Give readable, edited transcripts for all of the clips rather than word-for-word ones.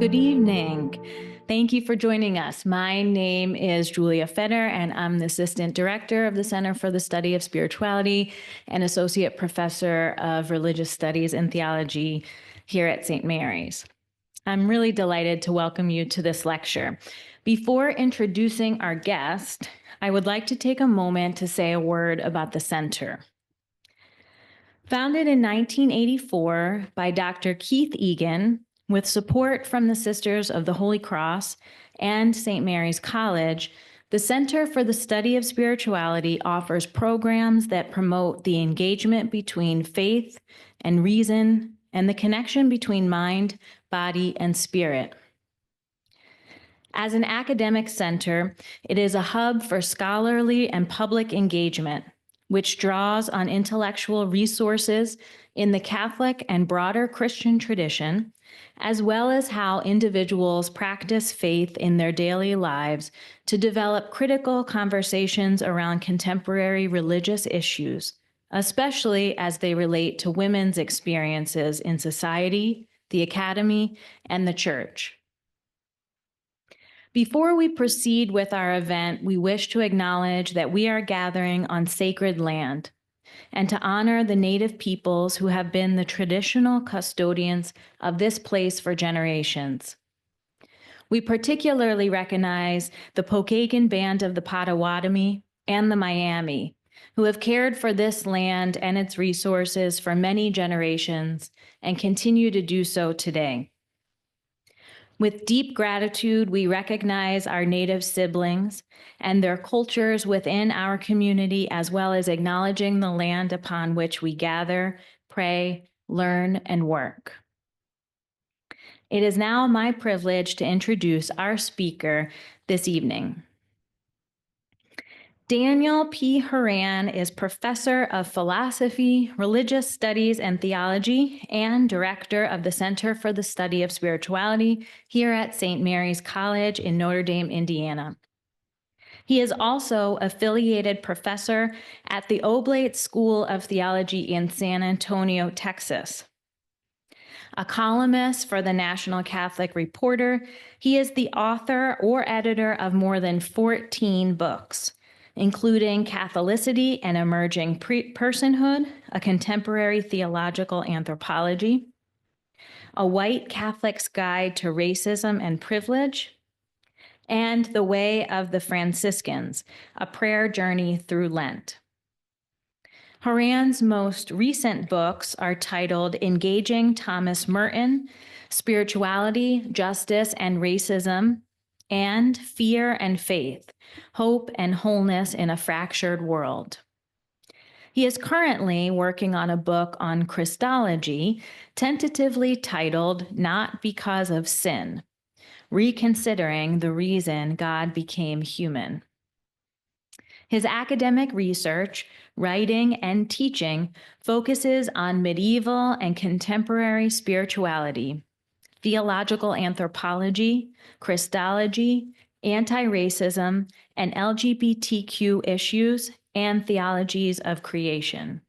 Good evening. Thank you for joining us. My name is Julia Feder, and I'm the Assistant Director of the Center for the Study of Spirituality and Associate Professor of Religious Studies and Theology here at St. Mary's. I'm really delighted to welcome you to this lecture. Before introducing our guest, I would like to take a moment to say a word about the center. Founded in 1984 by Dr. Keith Egan, with support from the Sisters of the Holy Cross and St. Mary's College, the Center for the Study of Spirituality offers programs that promote the engagement between faith and reason and the connection between mind, body, and spirit. As an academic center, it is a hub for scholarly and public engagement, which draws on intellectual resources in the Catholic and broader Christian tradition, as well as how individuals practice faith in their daily lives to develop critical conversations around contemporary religious issues, especially as they relate to women's experiences in society, the academy, and the church. Before we proceed with our event, we wish to acknowledge that we are gathering on sacred land and to honor the Native peoples who have been the traditional custodians of this place for generations. We particularly recognize the Pokagon Band of the Potawatomi and the Miami, who have cared for this land and its resources for many generations and continue to do so today. With deep gratitude, we recognize our Native siblings and their cultures within our community, as well as acknowledging the land upon which we gather, pray, learn, and work. It is now my privilege to introduce our speaker this evening. Daniel P. Horan is Professor of Philosophy, Religious Studies, and Theology, and Director of the Center for the Study of Spirituality here at St. Mary's College in Notre Dame, Indiana. He is also affiliated professor at the Oblate School of Theology in San Antonio, Texas. A columnist for the National Catholic Reporter, he is the author or editor of more than 14 books, including Catholicity and Emerging Personhood, a Contemporary Theological Anthropology, A White Catholic's Guide to Racism and Privilege, and The Way of the Franciscans, a Prayer Journey Through Lent. Horan's most recent books are titled Engaging Thomas Merton, Spirituality, Justice, and Racism, and Fear and Faith, Hope and Wholeness in a Fractured World. He is currently working on a book on Christology, tentatively titled Not Because of Sin, Reconsidering the Reason God Became Human. His academic research, writing, and teaching focuses on medieval and contemporary spirituality, theological anthropology, Christology, anti-racism, and LGBTQ issues, and theologies of creation.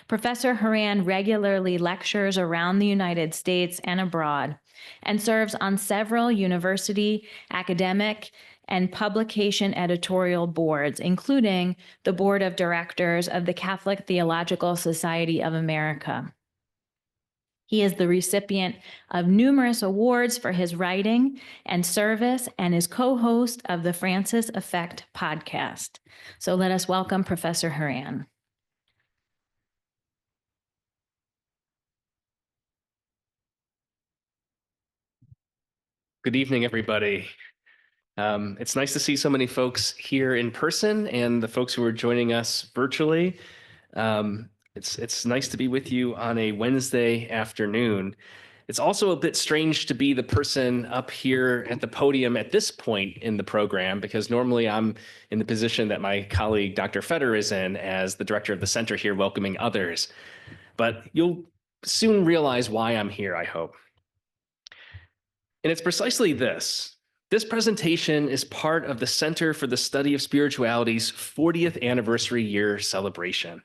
Professor Horan regularly lectures around the United States and abroad, and serves on several university, academic, and publication editorial boards, including the Board of Directors of the Catholic Theological Society of America. He is the recipient of numerous awards for his writing and service and is co-host of the Francis Effect podcast. So let us welcome Professor Horan. Good evening, everybody. It's nice to see so many folks here in person and the folks who are joining us virtually. It's nice to be with you on a Wednesday afternoon. It's also a bit strange to be the person up here at the podium at this point in the program, because normally I'm in the position that my colleague Dr. Feder is in as the director of the center here, welcoming others. But you'll soon realize why I'm here, I hope. And it's precisely this. This presentation is part of the Center for the Study of Spirituality's 40th anniversary year celebration.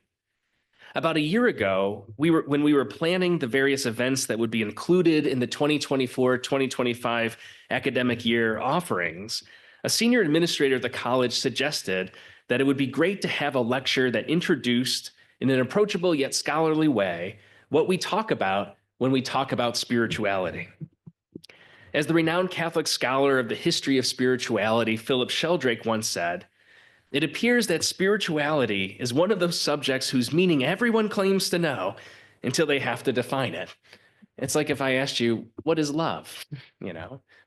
About a year ago, when we were planning the various events that would be included in the 2024-2025 academic year offerings, a senior administrator at the college suggested that it would be great to have a lecture that introduced, in an approachable yet scholarly way, what we talk about when we talk about spirituality. As the renowned Catholic scholar of the history of spirituality, Philip Sheldrake, once said, "It appears that spirituality is one of those subjects whose meaning everyone claims to know until they have to define it." It's like if I asked you, what is love?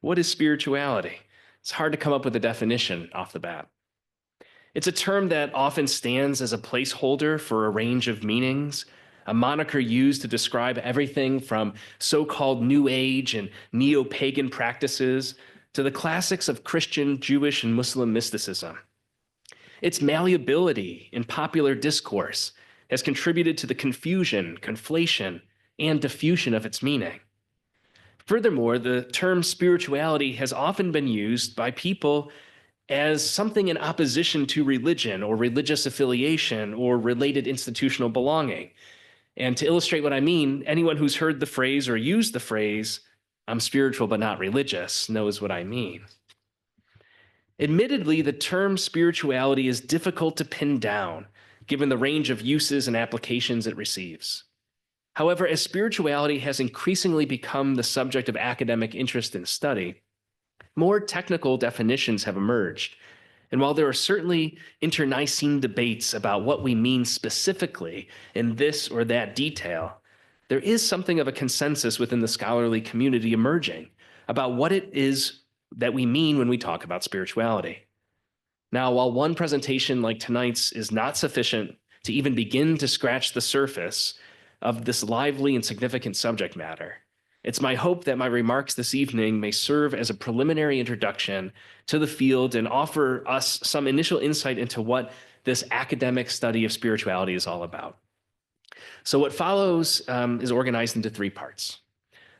What is spirituality? It's hard to come up with a definition off the bat. It's a term that often stands as a placeholder for a range of meanings, a moniker used to describe everything from so-called New Age and neo-pagan practices to the classics of Christian, Jewish, and Muslim mysticism. Its malleability in popular discourse has contributed to the confusion, conflation, and diffusion of its meaning. Furthermore, the term spirituality has often been used by people as something in opposition to religion or religious affiliation or related institutional belonging. And to illustrate what I mean, anyone who's heard the phrase or used the phrase, "I'm spiritual but not religious," knows what I mean. Admittedly, the term spirituality is difficult to pin down, given the range of uses and applications it receives. However, as spirituality has increasingly become the subject of academic interest and study, more technical definitions have emerged. And while there are certainly internecine debates about what we mean specifically in this or that detail, there is something of a consensus within the scholarly community emerging about what it is that we mean when we talk about spirituality. Now, while one presentation like tonight's is not sufficient to even begin to scratch the surface of this lively and significant subject matter, it's my hope that my remarks this evening may serve as a preliminary introduction to the field and offer us some initial insight into what this academic study of spirituality is all about. So what follows is organized into 3 parts.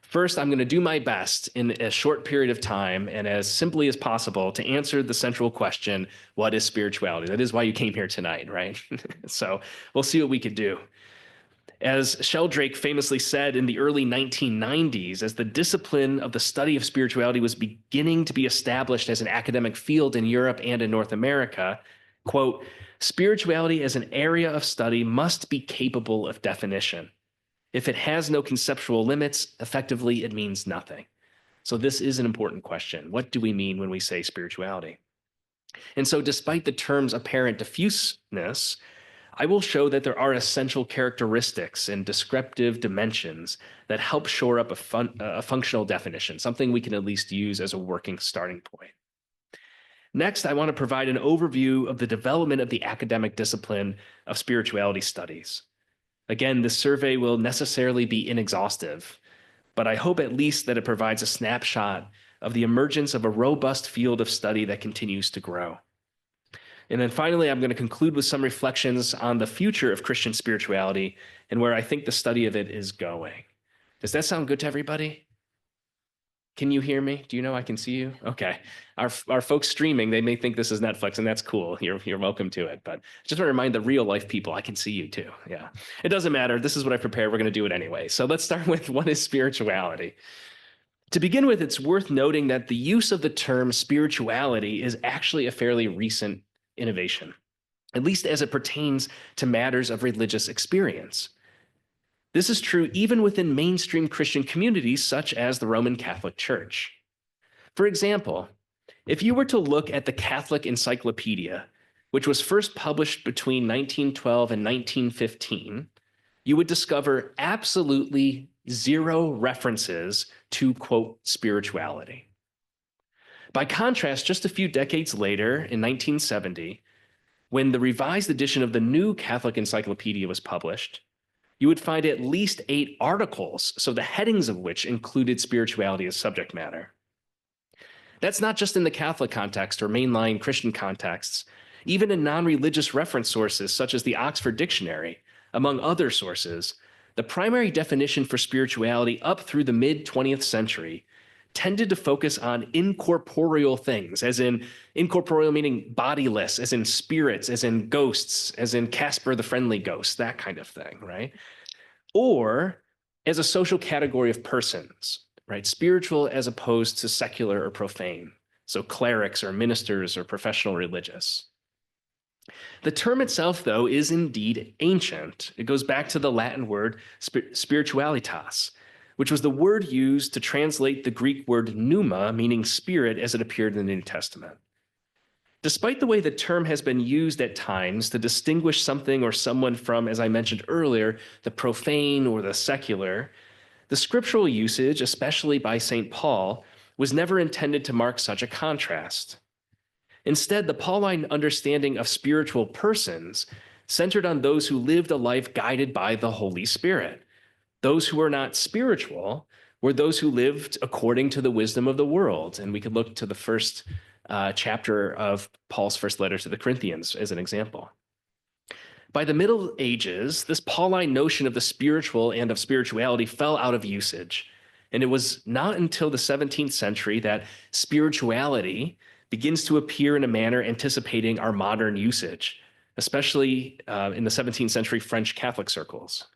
First, I'm going to do my best in a short period of time and as simply as possible to answer the central question, what is spirituality? That is why you came here tonight, right? So we'll see what we could do. As Sheldrake famously said in the early 1990s, as the discipline of the study of spirituality was beginning to be established as an academic field in Europe and in North America, quote, "Spirituality as an area of study must be capable of definition. If it has no conceptual limits, effectively it means nothing." So this is an important question. What do we mean when we say spirituality? And so despite the term's apparent diffuseness, I will show that there are essential characteristics and descriptive dimensions that help shore up a functional definition, something we can at least use as a working starting point. Next, I want to provide an overview of the development of the academic discipline of spirituality studies. Again, this survey will necessarily be inexhaustive, but I hope at least that it provides a snapshot of the emergence of a robust field of study that continues to grow. And then finally, I'm going to conclude with some reflections on the future of Christian spirituality and where I think the study of it is going. Does that sound good to everybody? Can you hear me? Do you know I can see you? Okay. Our folks streaming, they may think this is Netflix, and that's cool. You're welcome to it. But I just want to remind the real life people, I can see you too. Yeah. It doesn't matter. This is what I prepared. We're going to do it anyway. So let's start with, what is spirituality? To begin with, it's worth noting that the use of the term spirituality is actually a fairly recent innovation, at least as it pertains to matters of religious experience. This is true even within mainstream Christian communities such as the Roman Catholic Church. For example, if you were to look at the Catholic Encyclopedia, which was first published between 1912 and 1915, you would discover absolutely 0 references to, quote, spirituality. By contrast, just a few decades later, in 1970, when the revised edition of the New Catholic Encyclopedia was published, you would find at least 8 articles, so the headings of which included spirituality as subject matter. That's not just in the Catholic context or mainline Christian contexts. Even in non-religious reference sources such as the Oxford Dictionary, among other sources, the primary definition for spirituality up through the mid-20th century tended to focus on incorporeal things, as in incorporeal meaning bodiless, as in spirits, as in ghosts, as in Casper the Friendly Ghost, that kind of thing, right? Or as a social category of persons, right? Spiritual as opposed to secular or profane. So clerics or ministers or professional religious. The term itself, though, is indeed ancient. It goes back to the Latin word spiritualitas, which was the word used to translate the Greek word pneuma, meaning spirit, as it appeared in the New Testament. Despite the way the term has been used at times to distinguish something or someone from, as I mentioned earlier, the profane or the secular, the scriptural usage, especially by St. Paul, was never intended to mark such a contrast. Instead, the Pauline understanding of spiritual persons centered on those who lived a life guided by the Holy Spirit. Those who were not spiritual were those who lived according to the wisdom of the world. And we could look to the first chapter of Paul's first letter to the Corinthians as an example. By the Middle Ages, this Pauline notion of the spiritual and of spirituality fell out of usage. And it was not until the 17th century that spirituality begins to appear in a manner anticipating our modern usage, especially in the 17th century French Catholic circles.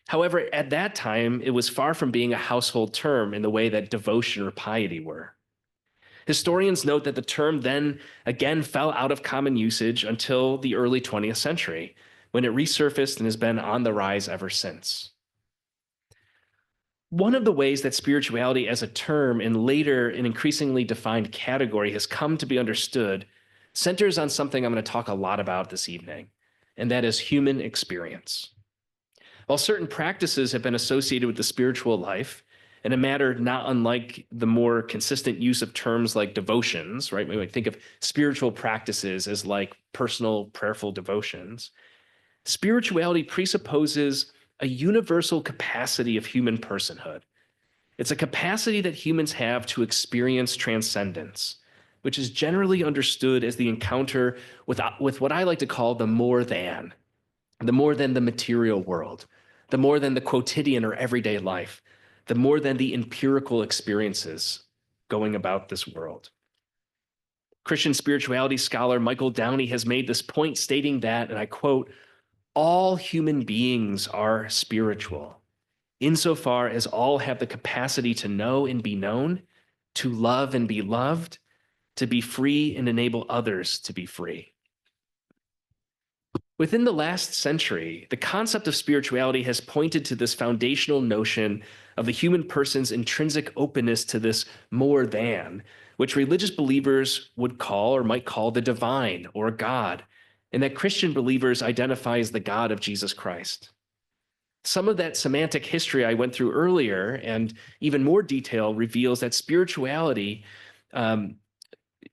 However, at that time, it was far from being a household term in the way that devotion or piety were. Historians note that the term then again fell out of common usage until the early 20th century, when it resurfaced and has been on the rise ever since. One of the ways that spirituality as a term and later an increasingly defined category has come to be understood centers on something I'm going to talk a lot about this evening, and that is human experience. While certain practices have been associated with the spiritual life, in a matter not unlike the more consistent use of terms like devotions, right? We might think of spiritual practices as like personal prayerful devotions. Spirituality presupposes a universal capacity of human personhood. It's a capacity that humans have to experience transcendence, which is generally understood as the encounter with what I like to call the more than the material world, the more than the quotidian or everyday life, the more than the empirical experiences going about this world. Christian spirituality scholar Michael Downey has made this point, stating that, and I quote, all human beings are spiritual, insofar as all have the capacity to know and be known, to love and be loved, to be free and enable others to be free. Within the last century, the concept of spirituality has pointed to this foundational notion of the human person's intrinsic openness to this more than, which religious believers would call or might call the divine or God, and that Christian believers identify as the God of Jesus Christ. Some of that semantic history I went through earlier, and even more detail, reveals that spirituality,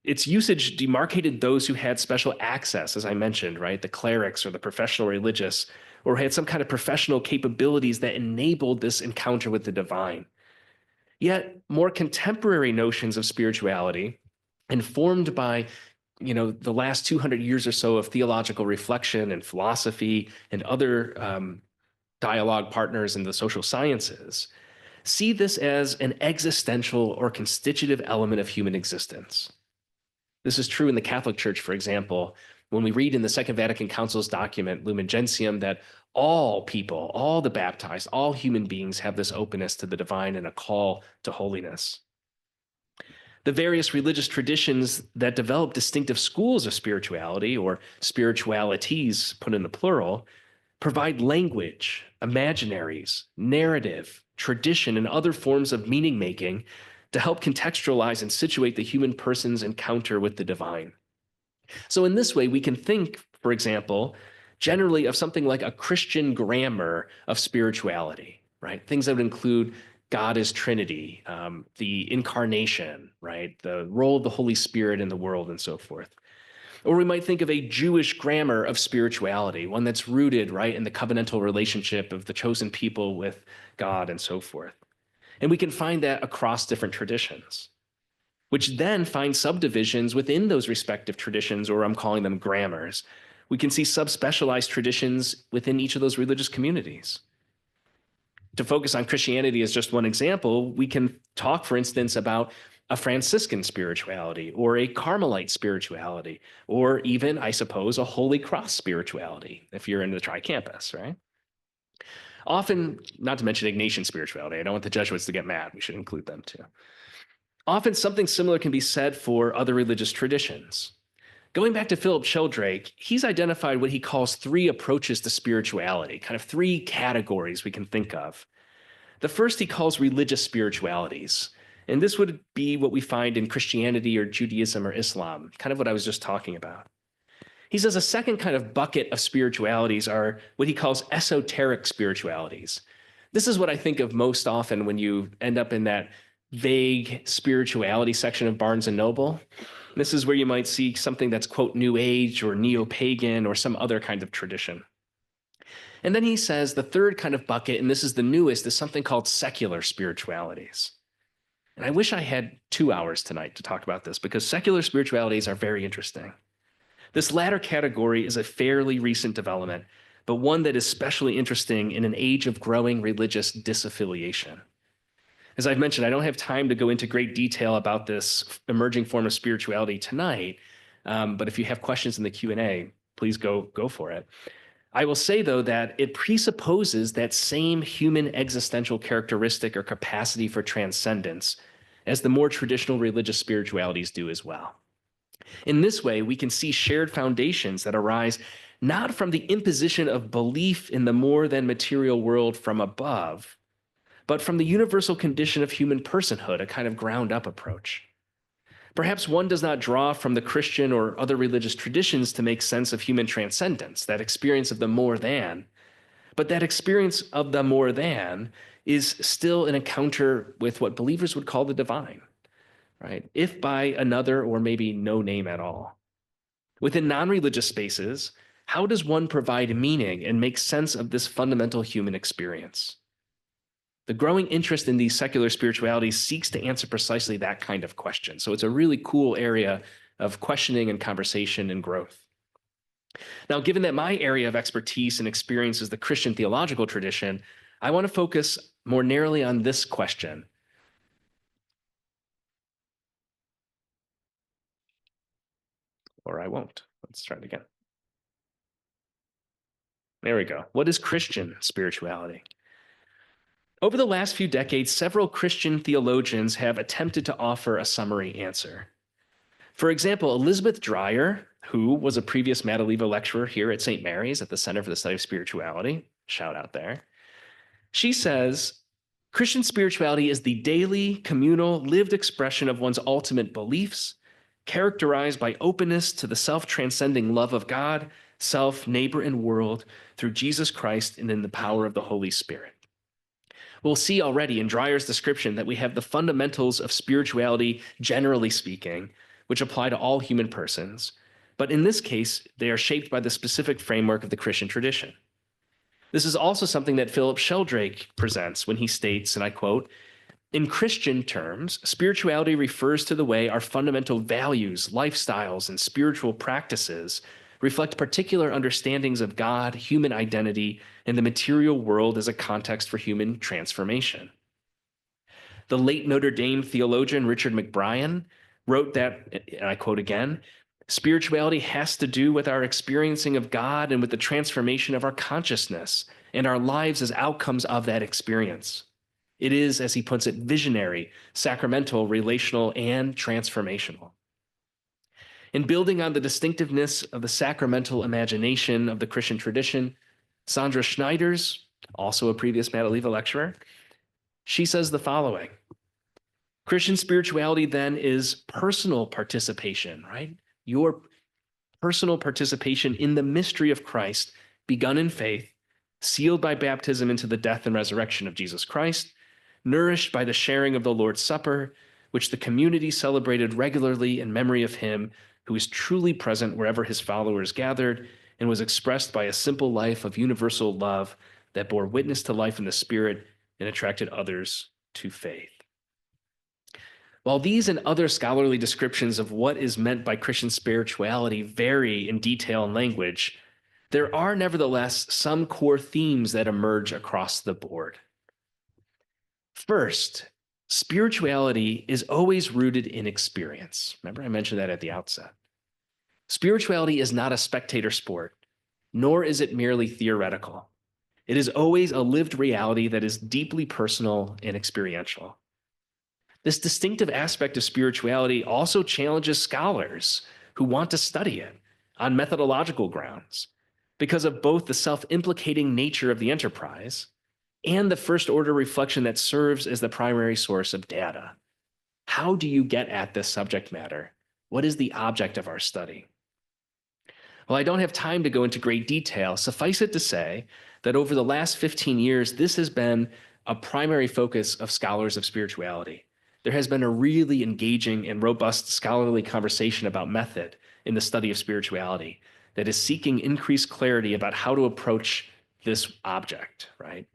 its usage demarcated those who had special access, as I mentioned, right? The clerics or the professional religious, or had some kind of professional capabilities that enabled this encounter with the divine. Yet, more contemporary notions of spirituality, informed by the last 200 years or so of theological reflection and philosophy and other dialogue partners in the social sciences, see this as an existential or constitutive element of human existence. This is true in the Catholic Church, for example, when we read in the Second Vatican Council's document, Lumen Gentium, that all people, all the baptized, all human beings have this openness to the divine and a call to holiness. The various religious traditions that develop distinctive schools of spirituality, or spiritualities put in the plural, provide language, imaginaries, narrative, tradition, and other forms of meaning making to help contextualize and situate the human person's encounter with the divine. So in this way, we can think, for example, generally of something like a Christian grammar of spirituality, right? Things that would include God as Trinity, the incarnation, right? The role of the Holy Spirit in the world, and so forth. Or we might think of a Jewish grammar of spirituality, one that's rooted, right, in the covenantal relationship of the chosen people with God and so forth. And we can find that across different traditions, which then find subdivisions within those respective traditions, or I'm calling them grammars. We can see subspecialized traditions within each of those religious communities. To focus on Christianity as just one example, we can talk, for instance, about a Franciscan spirituality or a Carmelite spirituality, or even, I suppose, a Holy Cross spirituality if you're in the tri-campus, right? Often, not to mention Ignatian spirituality. I don't want the Jesuits to get mad. We should include them too. Often, something similar can be said for other religious traditions. Going back to Philip Sheldrake, he's identified what he calls three approaches to spirituality, kind of three categories we can think of. The first he calls religious spiritualities. And this would be what we find in Christianity or Judaism or Islam, kind of what I was just talking about. He says a second kind of bucket of spiritualities are what he calls esoteric spiritualities. This is what I think of most often when you end up in that vague spirituality section of Barnes and Noble. This is where you might see something that's, quote, New Age or neo-pagan or some other kind of tradition. And then he says the third kind of bucket, and this is the newest, is something called secular spiritualities. And I wish I had 2 hours tonight to talk about this because secular spiritualities are very interesting. This latter category is a fairly recent development, but one that is especially interesting in an age of growing religious disaffiliation. As I've mentioned, I don't have time to go into great detail about this emerging form of spirituality tonight, but if you have questions in the Q&A, please go for it. I will say, though, that it presupposes that same human existential characteristic or capacity for transcendence as the more traditional religious spiritualities do as well. In this way, we can see shared foundations that arise not from the imposition of belief in the more than material world from above, but from the universal condition of human personhood, a kind of ground up approach. Perhaps one does not draw from the Christian or other religious traditions to make sense of human transcendence, that experience of the more than, but that experience of the more than is still an encounter with what believers would call the divine, right? If by another or maybe no name at all. Within non-religious spaces, how does one provide meaning and make sense of this fundamental human experience? The growing interest in these secular spiritualities seeks to answer precisely that kind of question. So it's a really cool area of questioning and conversation and growth. Now, given that my area of expertise and experience is the Christian theological tradition, I want to focus more narrowly on this question. Or I won't. Let's try it again. There we go. What is Christian spirituality? Over the last few decades, several Christian theologians have attempted to offer a summary answer. For example, Elizabeth Dreyer, who was a previous Madaleva lecturer here at St. Mary's at the Center for the Study of Spirituality, shout out there, she says, Christian spirituality is the daily, communal, lived expression of one's ultimate beliefs, characterized by openness to the self-transcending love of God, self, neighbor, and world through Jesus Christ and in the power of the Holy Spirit. We'll see already in Dreyer's description that we have the fundamentals of spirituality, generally speaking, which apply to all human persons. But in this case, they are shaped by the specific framework of the Christian tradition. This is also something that Philip Sheldrake presents when he states, and I quote, in Christian terms, spirituality refers to the way our fundamental values, lifestyles, and spiritual practices reflect particular understandings of God, human identity, and the material world as a context for human transformation. The late Notre Dame theologian Richard McBrien wrote that, and I quote again, spirituality has to do with our experiencing of God and with the transformation of our consciousness and our lives as outcomes of that experience. It is, as he puts it, visionary, sacramental, relational, and transformational. In building on the distinctiveness of the sacramental imagination of the Christian tradition, Sandra Schneiders, also a previous Madaleva lecturer, she says the following. Christian spirituality then is personal participation, right? Your personal participation in the mystery of Christ, begun in faith, sealed by baptism into the death and resurrection of Jesus Christ, nourished by the sharing of the Lord's Supper, which the community celebrated regularly in memory of him who is truly present wherever his followers gathered and was expressed by a simple life of universal love that bore witness to life in the Spirit and attracted others to faith. While these and other scholarly descriptions of what is meant by Christian spirituality vary in detail and language, there are nevertheless some core themes that emerge across the board. First, spirituality is always rooted in experience. Remember, I mentioned that at the outset. Spirituality is not a spectator sport, nor is it merely theoretical. It is always a lived reality that is deeply personal and experiential. This distinctive aspect of spirituality also challenges scholars who want to study it on methodological grounds because of both the self implicating nature of the enterprise and the first order reflection that serves as the primary source of data. How do you get at this subject matter? What is the object of our study? While I don't have time to go into great detail, suffice it to say that over the last 15 years, this has been a primary focus of scholars of spirituality. There has been a really engaging and robust scholarly conversation about method in the study of spirituality that is seeking increased clarity about how to approach this object, right?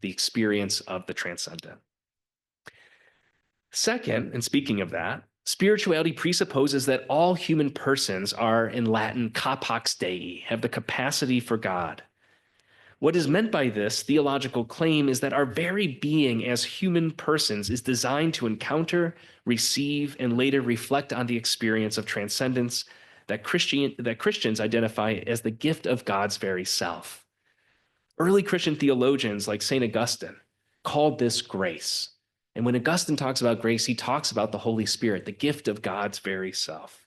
The experience of the transcendent. Second, and speaking of that, spirituality presupposes that all human persons are, in Latin, capax Dei, have the capacity for God. What is meant by this theological claim is that our very being as human persons is designed to encounter, receive, and later reflect on the experience of transcendence that Christians identify as the gift of God's very self. Early Christian theologians like St. Augustine called this grace. And when Augustine talks about grace, he talks about the Holy Spirit, the gift of God's very self.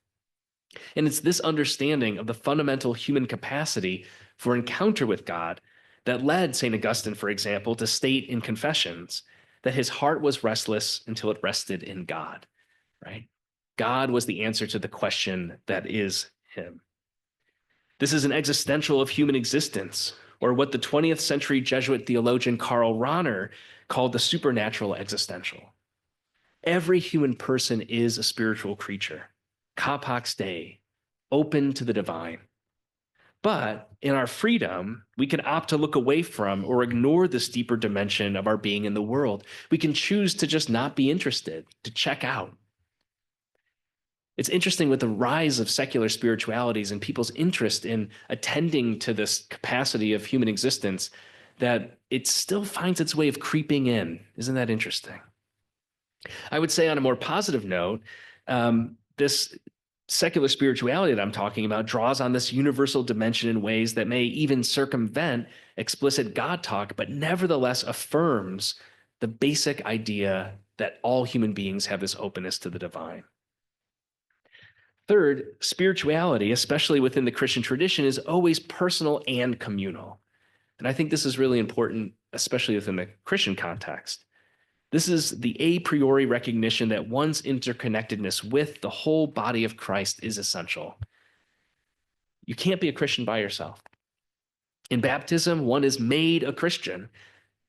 And it's this understanding of the fundamental human capacity for encounter with God that led St. Augustine, for example, to state in Confessions that his heart was restless until it rested in God, right? God was the answer to the question that is him. This is an existential of human existence, or what the 20th century Jesuit theologian Karl Rahner called the supernatural existential. Every human person is a spiritual creature, capax Dei, open to the divine. But in our freedom, we can opt to look away from or ignore this deeper dimension of our being in the world. We can choose to just not be interested, to check out. It's interesting with the rise of secular spiritualities and people's interest in attending to this capacity of human existence that it still finds its way of creeping in. Isn't that interesting? I would say on a more positive note, this secular spirituality that I'm talking about draws on this universal dimension in ways that may even circumvent explicit God talk, but nevertheless affirms the basic idea that all human beings have this openness to the divine. Third, spirituality, especially within the Christian tradition, is always personal and communal. And I think this is really important, especially within the Christian context. This is the a priori recognition that one's interconnectedness with the whole body of Christ is essential. You can't be a Christian by yourself. In baptism, one is made a Christian,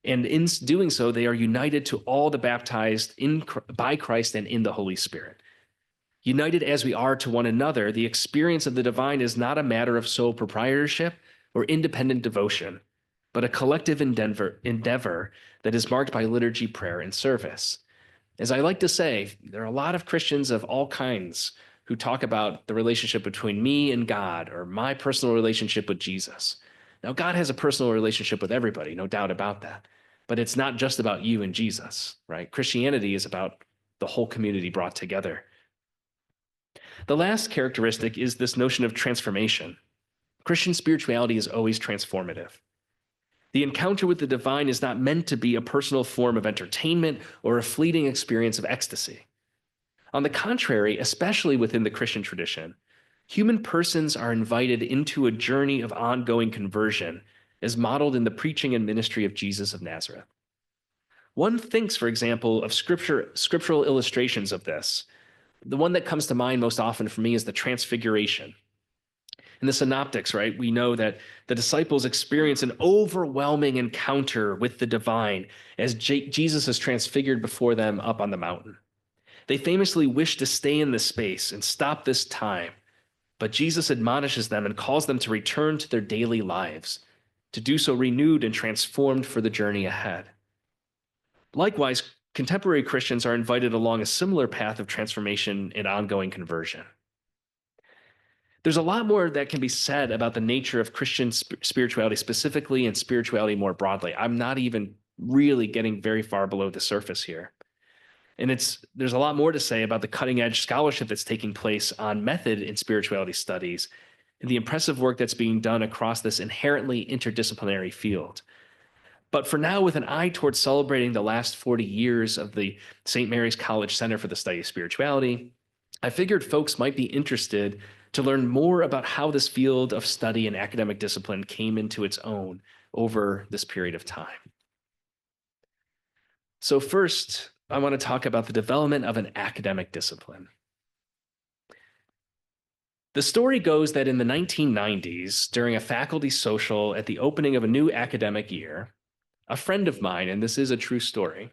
and in doing so, they are united to all the baptized by Christ and in the Holy Spirit. United as we are to one another, the experience of the divine is not a matter of sole proprietorship or independent devotion, but a collective endeavor that is marked by liturgy, prayer, and service. As I like to say, there are a lot of Christians of all kinds who talk about the relationship between me and God or my personal relationship with Jesus. Now, God has a personal relationship with everybody, no doubt about that. But it's not just about you and Jesus, right? Christianity is about the whole community brought together. The last characteristic is this notion of transformation. Christian spirituality is always transformative. The encounter with the divine is not meant to be a personal form of entertainment or a fleeting experience of ecstasy. On the contrary, especially within the Christian tradition, human persons are invited into a journey of ongoing conversion as modeled in the preaching and ministry of Jesus of Nazareth. One thinks, for example, of scriptural illustrations of this. The one that comes to mind most often for me is the Transfiguration. In the Synoptics, right, we know that the disciples experience an overwhelming encounter with the divine as Jesus is transfigured before them up on the mountain. They famously wish to stay in this space and stop this time, but Jesus admonishes them and calls them to return to their daily lives, to do so renewed and transformed for the journey ahead. Likewise, contemporary Christians are invited along a similar path of transformation and ongoing conversion. There's a lot more that can be said about the nature of Christian spirituality specifically and spirituality more broadly. I'm not even really getting very far below the surface here. And there's a lot more to say about the cutting edge scholarship that's taking place on method in spirituality studies and the impressive work that's being done across this inherently interdisciplinary field. But for now, with an eye towards celebrating the last 40 years of the St. Mary's College Center for the Study of Spirituality, I figured folks might be interested to learn more about how this field of study and academic discipline came into its own over this period of time. So, first, I want to talk about the development of an academic discipline. The story goes that in the 1990s, during a faculty social at the opening of a new academic year, a friend of mine, and this is a true story,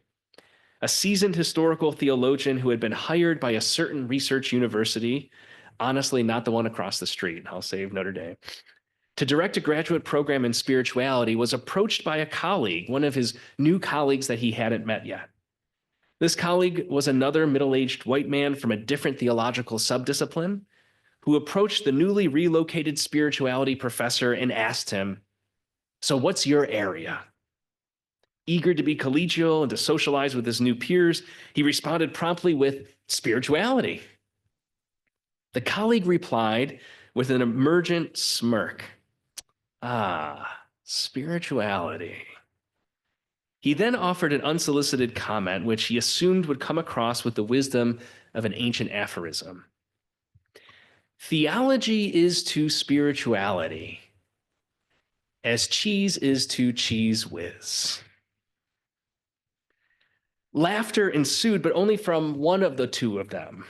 a seasoned historical theologian who had been hired by a certain research university, honestly, not the one across the street, I'll save Notre Dame, to direct a graduate program in spirituality, was approached by a colleague, one of his new colleagues that he hadn't met yet. This colleague was another middle-aged white man from a different theological subdiscipline who approached the newly relocated spirituality professor and asked him, "So what's your area?" Eager to be collegial and to socialize with his new peers, he responded promptly with spirituality. The colleague replied with an emergent smirk. Ah, spirituality. He then offered an unsolicited comment, which he assumed would come across with the wisdom of an ancient aphorism. Theology is to spirituality as cheese is to cheese whiz. Laughter ensued, but only from one of the two of them.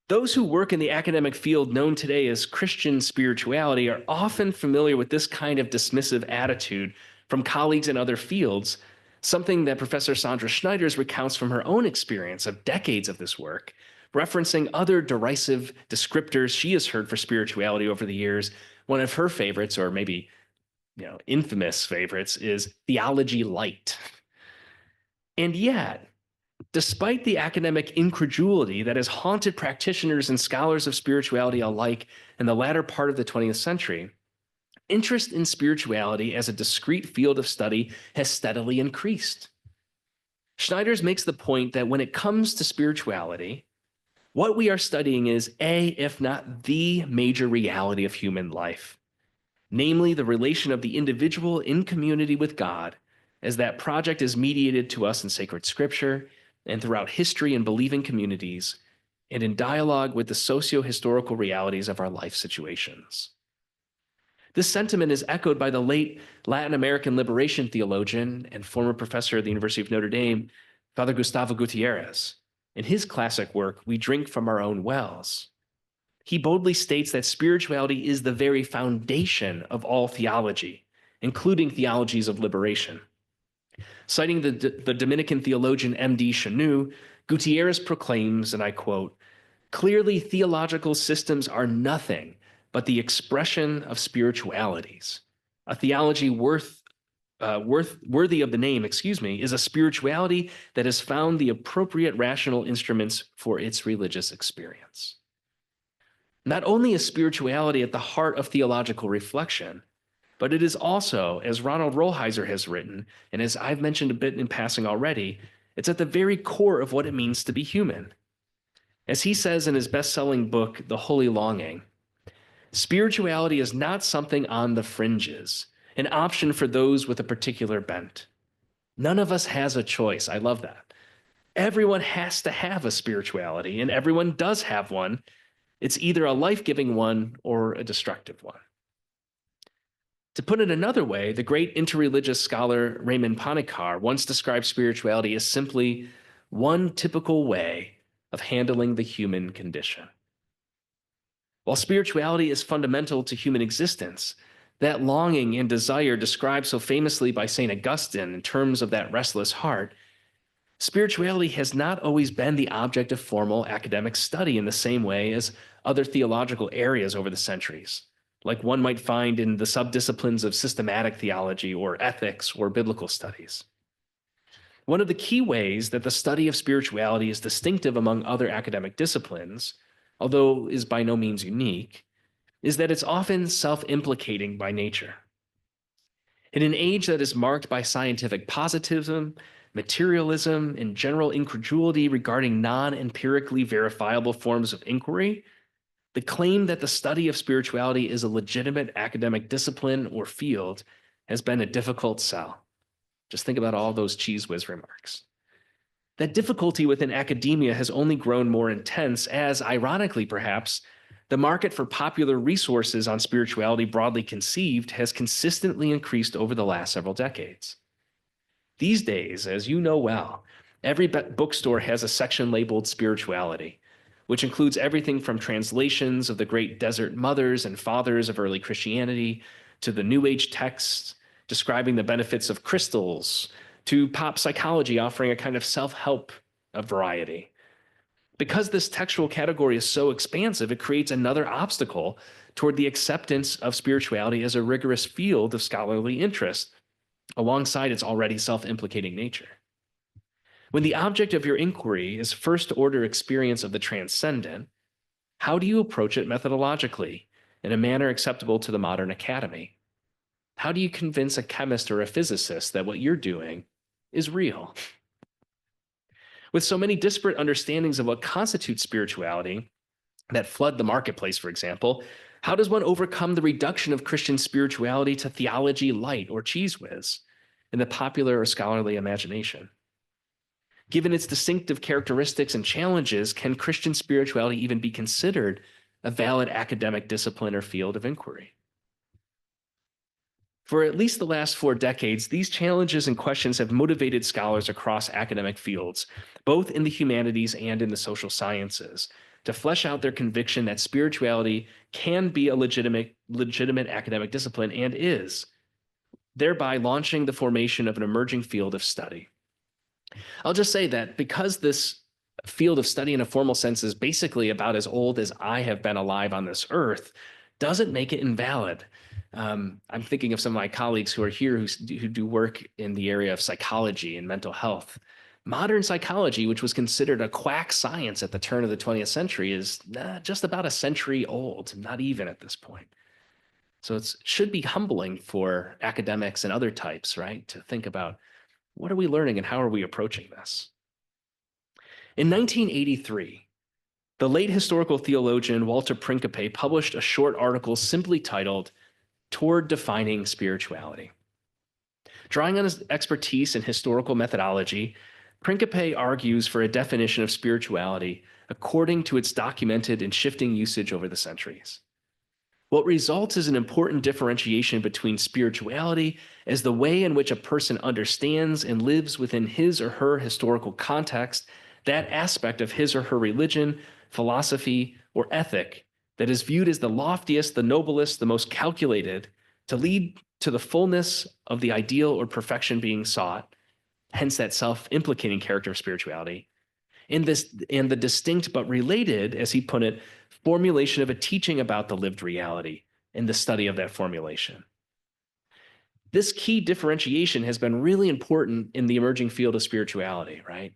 Those who work in the academic field known today as Christian spirituality are often familiar with this kind of dismissive attitude from colleagues in other fields, something that Professor Sandra Schneiders recounts from her own experience of decades of this work, referencing other derisive descriptors she has heard for spirituality over the years. One of her favorites, or maybe infamous favorites, is theology light. And yet, despite the academic incredulity that has haunted practitioners and scholars of spirituality alike in the latter part of the 20th century, interest in spirituality as a discrete field of study has steadily increased. Schneiders makes the point that when it comes to spirituality, what we are studying is if not the major reality of human life, namely the relation of the individual in community with God, as that project is mediated to us in sacred scripture and throughout history and believing communities, and in dialogue with the socio-historical realities of our life situations. This sentiment is echoed by the late Latin American liberation theologian and former professor at the University of Notre Dame, Father Gustavo Gutierrez, in his classic work, We Drink from Our Own Wells. He boldly states that spirituality is the very foundation of all theology, including theologies of liberation. Citing the Dominican theologian M.D. Chenu, Gutierrez proclaims, and I quote, "Clearly theological systems are nothing but the expression of spiritualities. A theology worthy of the name, is a spirituality that has found the appropriate rational instruments for its religious experience." Not only is spirituality at the heart of theological reflection, but it is also, as Ronald Rolheiser has written, and as I've mentioned a bit in passing already, it's at the very core of what it means to be human. As he says in his best-selling book, The Holy Longing, spirituality is not something on the fringes, an option for those with a particular bent. None of us has a choice. I love that. Everyone has to have a spirituality, and everyone does have one. It's either a life-giving one or a destructive one. To put it another way, the great interreligious scholar Raymond Panikkar once described spirituality as simply one typical way of handling the human condition. While spirituality is fundamental to human existence, that longing and desire described so famously by St. Augustine in terms of that restless heart, spirituality has not always been the object of formal academic study in the same way as other theological areas over the centuries, like one might find in the subdisciplines of systematic theology or ethics or biblical studies. One of the key ways that the study of spirituality is distinctive among other academic disciplines, although is by no means unique, is that it's often self-implicating by nature. In an age that is marked by scientific positivism, materialism, and general incredulity regarding non empirically verifiable forms of inquiry, the claim that the study of spirituality is a legitimate academic discipline or field has been a difficult sell. Just think about all those cheese whiz remarks. That difficulty within academia has only grown more intense as, ironically perhaps, the market for popular resources on spirituality broadly conceived has consistently increased over the last several decades. These days, as you know well, every bookstore has a section labeled spirituality, which includes everything from translations of the great desert mothers and fathers of early Christianity to the New Age texts describing the benefits of crystals to pop psychology offering a kind of self-help of variety. Because this textual category is so expansive, it creates another obstacle toward the acceptance of spirituality as a rigorous field of scholarly interest, alongside its already self-implicating nature. When the object of your inquiry is first-order experience of the transcendent, how do you approach it methodologically in a manner acceptable to the modern academy? How do you convince a chemist or a physicist that what you're doing is real? With so many disparate understandings of what constitutes spirituality that flood the marketplace, for example, how does one overcome the reduction of Christian spirituality to theology light or cheese whiz in the popular or scholarly imagination? Given its distinctive characteristics and challenges, can Christian spirituality even be considered a valid academic discipline or field of inquiry? For at least the last 4 decades, these challenges and questions have motivated scholars across academic fields, both in the humanities and in the social sciences, to flesh out their conviction that spirituality can be a legitimate academic discipline and is, thereby launching the formation of an emerging field of study. I'll just say that because this field of study in a formal sense is basically about as old as I have been alive on this earth, doesn't make it invalid. I'm thinking of some of my colleagues who are here who do work in the area of psychology and mental health. Modern psychology, which was considered a quack science at the turn of the 20th century, is just about a century old, not even at this point. So it should be humbling for academics and other types, right, to think about what are we learning and how are we approaching this? In 1983, the late historical theologian Walter Principe published a short article simply titled Toward Defining Spirituality. Drawing on his expertise in historical methodology, Principe argues for a definition of spirituality according to its documented and shifting usage over the centuries. What results is an important differentiation between spirituality as the way in which a person understands and lives within his or her historical context, that aspect of his or her religion, philosophy, or ethic that is viewed as the loftiest, the noblest, the most calculated to lead to the fullness of the ideal or perfection being sought, hence that self-implicating character of spirituality, and the distinct but related, as he put it, formulation of a teaching about the lived reality and the study of that formulation. This key differentiation has been really important in the emerging field of spirituality, right?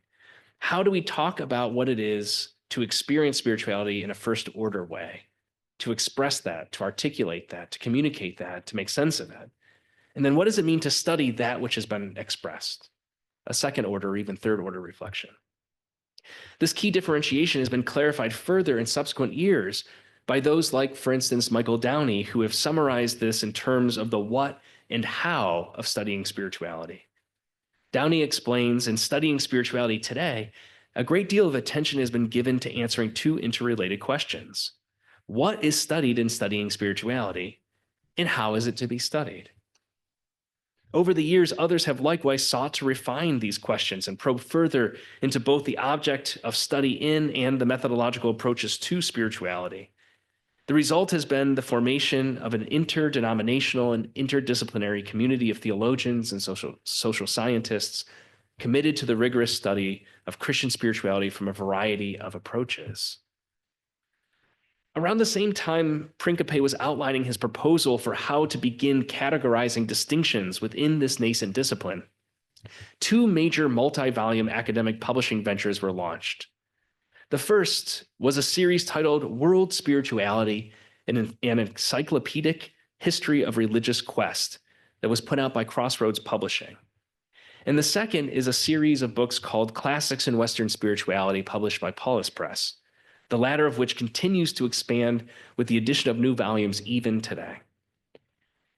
How do we talk about what it is to experience spirituality in a first order way, to express that, to articulate that, to communicate that, to make sense of it? And then what does it mean to study that which has been expressed? A second order or even third order reflection. This key differentiation has been clarified further in subsequent years by those like, for instance, Michael Downey, who have summarized this in terms of the what and how of studying spirituality. Downey explains, in studying spirituality today, a great deal of attention has been given to answering two interrelated questions. What is studied in studying spirituality, and how is it to be studied? Over the years, others have likewise sought to refine these questions and probe further into both the object of study in and the methodological approaches to spirituality. The result has been the formation of an interdenominational and interdisciplinary community of theologians and social scientists committed to the rigorous study of Christian spirituality from a variety of approaches. Around the same time, Principe was outlining his proposal for how to begin categorizing distinctions within this nascent discipline. Two major multi-volume academic publishing ventures were launched. The first was a series titled World Spirituality, an encyclopedic history of religious quest, that was put out by Crossroads Publishing. And the second is a series of books called Classics in Western Spirituality, published by Paulus Press, the latter of which continues to expand with the addition of new volumes even today.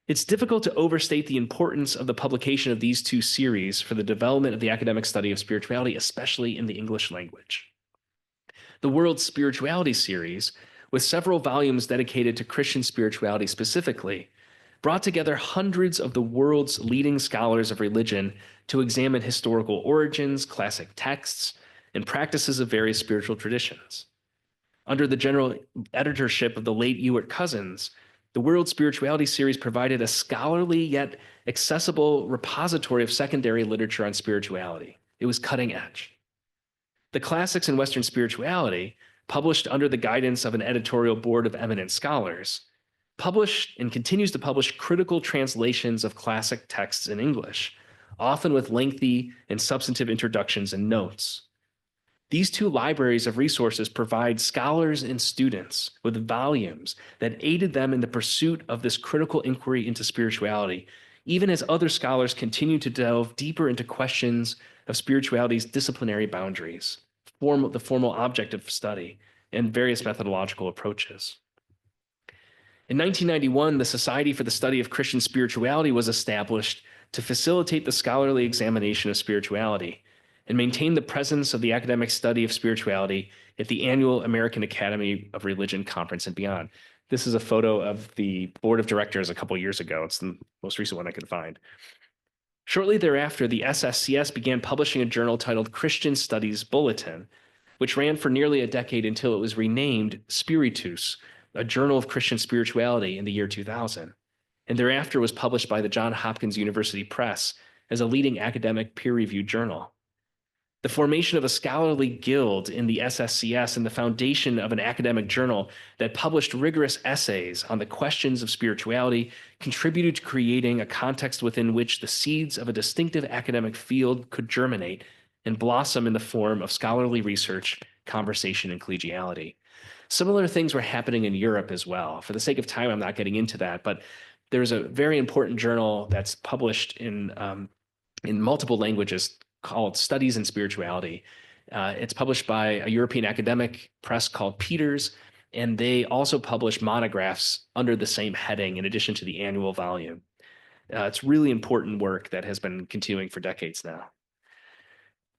It's difficult to overstate the importance of the publication of these two series for the development of the academic study of spirituality, especially in the English language. The World Spirituality series, with several volumes dedicated to Christian spirituality specifically, brought together hundreds of the world's leading scholars of religion to examine historical origins, classic texts, and practices of various spiritual traditions. Under the general editorship of the late Ewart Cousins, the World Spirituality series provided a scholarly yet accessible repository of secondary literature on spirituality. It was cutting edge. The Classics in Western Spirituality, published under the guidance of an editorial board of eminent scholars, published and continues to publish critical translations of classic texts in English, often with lengthy and substantive introductions and notes. These two libraries of resources provide scholars and students with volumes that aided them in the pursuit of this critical inquiry into spirituality, even as other scholars continue to delve deeper into questions of spirituality's disciplinary boundaries, the formal object of study, and various methodological approaches. In 1991, the Society for the Study of Christian Spirituality was established to facilitate the scholarly examination of spirituality and maintain the presence of the academic study of spirituality at the annual American Academy of Religion Conference and beyond. This is a photo of the board of directors a couple years ago. It's the most recent one I could find. Shortly thereafter, the SSCS began publishing a journal titled Christian Studies Bulletin, which ran for nearly a decade until it was renamed Spiritus, a journal of Christian spirituality, in the year 2000, and thereafter was published by the Johns Hopkins University Press as a leading academic peer-reviewed journal. The formation of a scholarly guild in the SSCS and the foundation of an academic journal that published rigorous essays on the questions of spirituality contributed to creating a context within which the seeds of a distinctive academic field could germinate and blossom in the form of scholarly research, conversation, and collegiality. Similar things were happening in Europe as well. For the sake of time, I'm not getting into that, but there's a very important journal that's published in multiple languages called Studies in Spirituality. It's published by a European academic press called Peters, and they also publish monographs under the same heading in addition to the annual volume. It's really important work that has been continuing for decades now.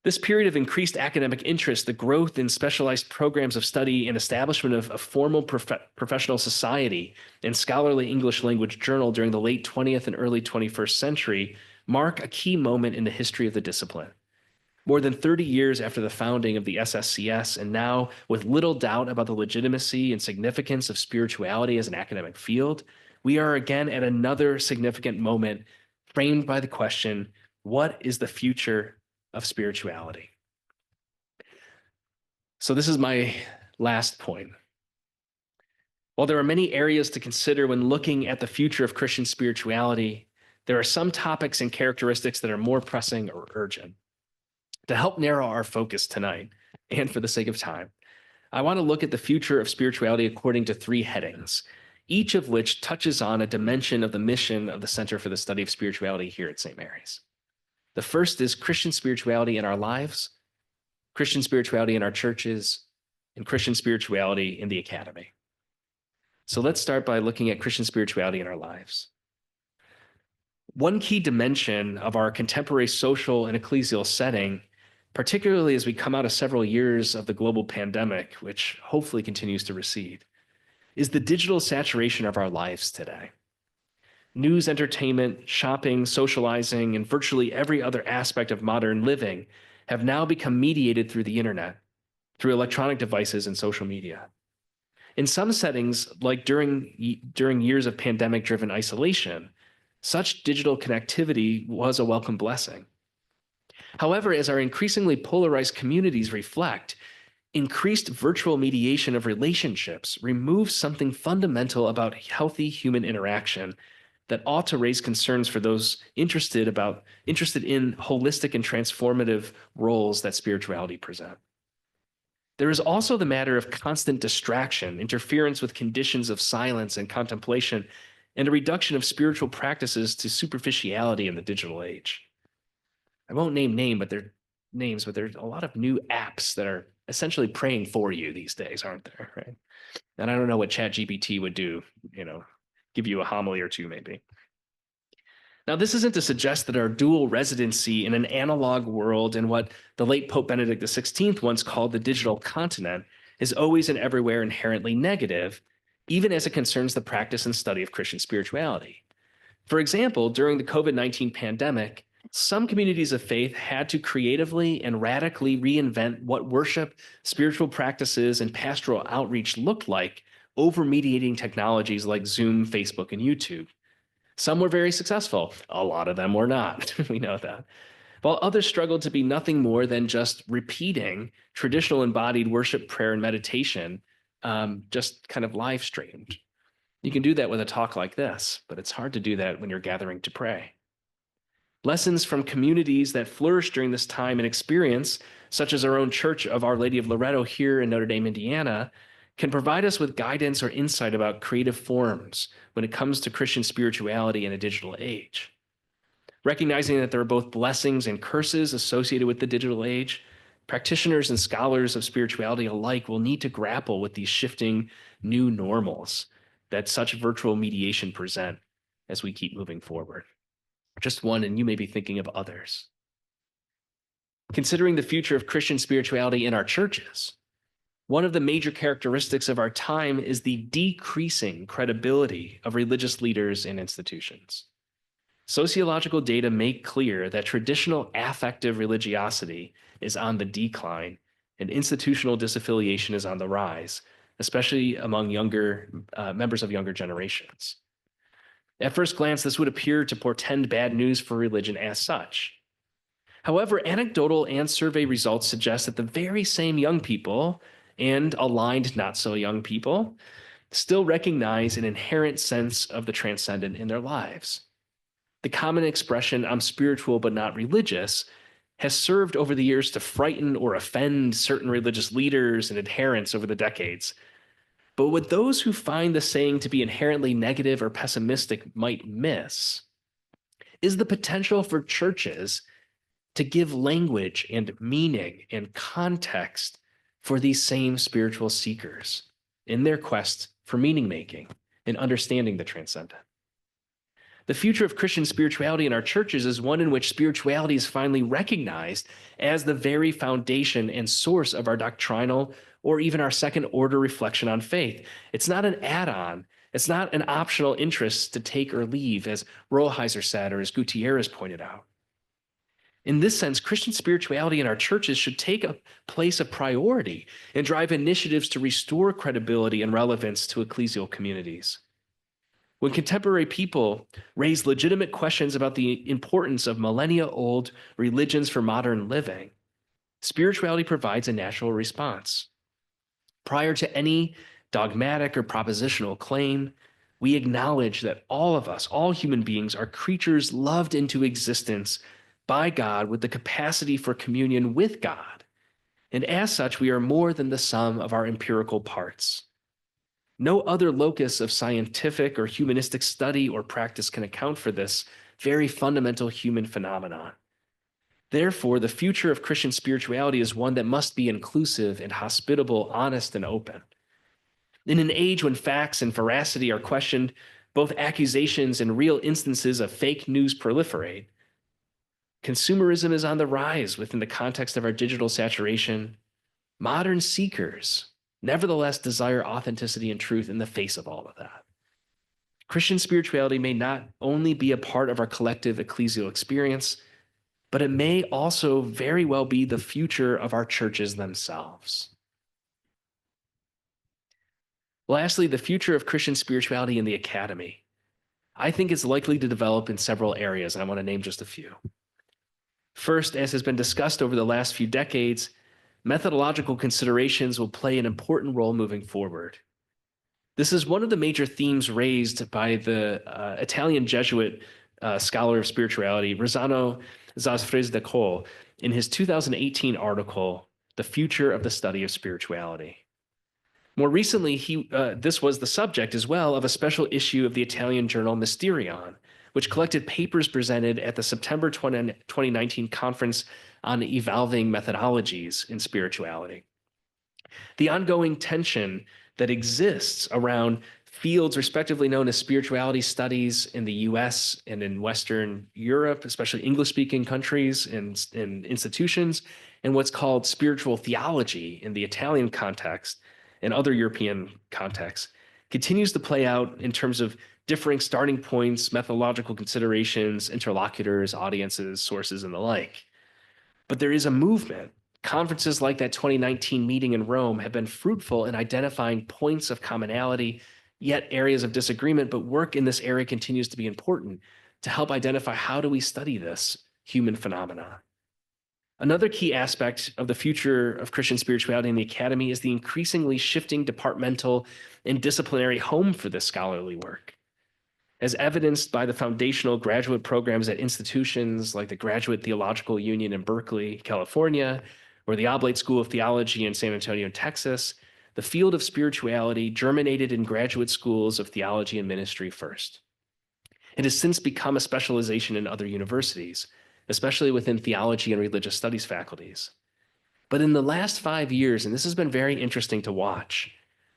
This period of increased academic interest, the growth in specialized programs of study and establishment of a formal professional society and scholarly English language journal during the late 20th and early 21st century mark a key moment in the history of the discipline. More than 30 years after the founding of the SSCS, and now with little doubt about the legitimacy and significance of spirituality as an academic field, we are again at another significant moment framed by the question, what is the future of spirituality? So this is my last point. While there are many areas to consider when looking at the future of Christian spirituality, there are some topics and characteristics that are more pressing or urgent. To help narrow our focus tonight, and for the sake of time, I want to look at the future of spirituality according to three headings, each of which touches on a dimension of the mission of the Center for the Study of Spirituality here at St. Mary's. The first is Christian spirituality in our lives, Christian spirituality in our churches, and Christian spirituality in the academy. So let's start by looking at Christian spirituality in our lives. One key dimension of our contemporary social and ecclesial setting, particularly as we come out of several years of the global pandemic, which hopefully continues to recede, is the digital saturation of our lives today. News, entertainment, shopping, socializing, and virtually every other aspect of modern living have now become mediated through the internet, through electronic devices and social media. In some settings, like during years of pandemic-driven isolation, such digital connectivity was a welcome blessing. However, as our increasingly polarized communities reflect, increased virtual mediation of relationships removes something fundamental about healthy human interaction that ought to raise concerns for those interested in holistic and transformative roles that spirituality present. There is also the matter of constant distraction, interference with conditions of silence and contemplation, and a reduction of spiritual practices to superficiality in the digital age. I won't name names, but there's a lot of new apps that are essentially praying for you these days, aren't there? Right. And I don't know what ChatGPT would do, give you a homily or two, maybe. Now, this isn't to suggest that our dual residency in an analog world and what the late Pope Benedict XVI once called the digital continent is always and everywhere inherently negative, even as it concerns the practice and study of Christian spirituality. For example, during the COVID-19 pandemic, some communities of faith had to creatively and radically reinvent what worship, spiritual practices, and pastoral outreach looked like over mediating technologies like Zoom, Facebook, and YouTube. Some were very successful. A lot of them were not. We know that. While others struggled to be nothing more than just repeating traditional embodied worship, prayer, and meditation, just kind of live streamed. You can do that with a talk like this, but it's hard to do that when you're gathering to pray. Lessons from communities that flourished during this time and experience, such as our own Church of Our Lady of Loretto here in Notre Dame, Indiana, can provide us with guidance or insight about creative forms when it comes to Christian spirituality in a digital age. Recognizing that there are both blessings and curses associated with the digital age, practitioners and scholars of spirituality alike will need to grapple with these shifting new normals that such virtual mediation present as we keep moving forward. Just one, and you may be thinking of others. Considering the future of Christian spirituality in our churches, one of the major characteristics of our time is the decreasing credibility of religious leaders and institutions. Sociological data make clear that traditional affective religiosity is on the decline and institutional disaffiliation is on the rise, especially among younger members of younger generations. At first glance, this would appear to portend bad news for religion as such. However, anecdotal and survey results suggest that the very same young people and aligned not so young people still recognize an inherent sense of the transcendent in their lives. The common expression, "I'm spiritual but not religious," has served over the years to frighten or offend certain religious leaders and adherents over the decades. But what those who find the saying to be inherently negative or pessimistic might miss is the potential for churches to give language and meaning and context for these same spiritual seekers in their quest for meaning making and understanding the transcendent. The future of Christian spirituality in our churches is one in which spirituality is finally recognized as the very foundation and source of our doctrinal or even our second order reflection on faith. It's not an add-on. It's not an optional interest to take or leave, as Rolheiser said, or as Gutierrez pointed out. In this sense, Christian spirituality in our churches should take a place of priority and drive initiatives to restore credibility and relevance to ecclesial communities. When contemporary people raise legitimate questions about the importance of millennia-old religions for modern living, spirituality provides a natural response. Prior to any dogmatic or propositional claim, we acknowledge that all of us, all human beings, are creatures loved into existence by God with the capacity for communion with God. And as such, we are more than the sum of our empirical parts. No other locus of scientific or humanistic study or practice can account for this very fundamental human phenomenon. Therefore, the future of Christian spirituality is one that must be inclusive and hospitable, honest, and open. In an age when facts and veracity are questioned, both accusations and real instances of fake news proliferate, consumerism is on the rise within the context of our digital saturation. Modern seekers nevertheless desire authenticity and truth in the face of all of that. Christian spirituality may not only be a part of our collective ecclesial experience, but it may also very well be the future of our churches themselves. Lastly, the future of Christian spirituality in the academy. I think it's likely to develop in several areas, and I want to name just a few. First, as has been discussed over the last few decades, methodological considerations will play an important role moving forward. This is one of the major themes raised by the Italian Jesuit scholar of spirituality, Rossano Zasfresi in his 2018 article, The Future of the Study of Spirituality. More recently, this was the subject as well of a special issue of the Italian journal Mysterion, which collected papers presented at the September 2019 conference on evolving methodologies in spirituality. The ongoing tension that exists around fields respectively known as spirituality studies in the US and in Western Europe, especially English speaking countries and institutions, and what's called spiritual theology in the Italian context and other European contexts, continues to play out in terms of differing starting points, methodological considerations, interlocutors, audiences, sources, and the like. But there is a movement. Conferences like that 2019 meeting in Rome have been fruitful in identifying points of commonality, yet areas of disagreement, but work in this area continues to be important to help identify how do we study this human phenomenon. Another key aspect of the future of Christian spirituality in the academy is the increasingly shifting departmental and disciplinary home for this scholarly work. As evidenced by the foundational graduate programs at institutions like the Graduate Theological Union in Berkeley, California, or the Oblate School of Theology in San Antonio, Texas, the field of spirituality germinated in graduate schools of theology and ministry first. It has since become a specialization in other universities, especially within theology and religious studies faculties. But in the last 5 years, and this has been very interesting to watch,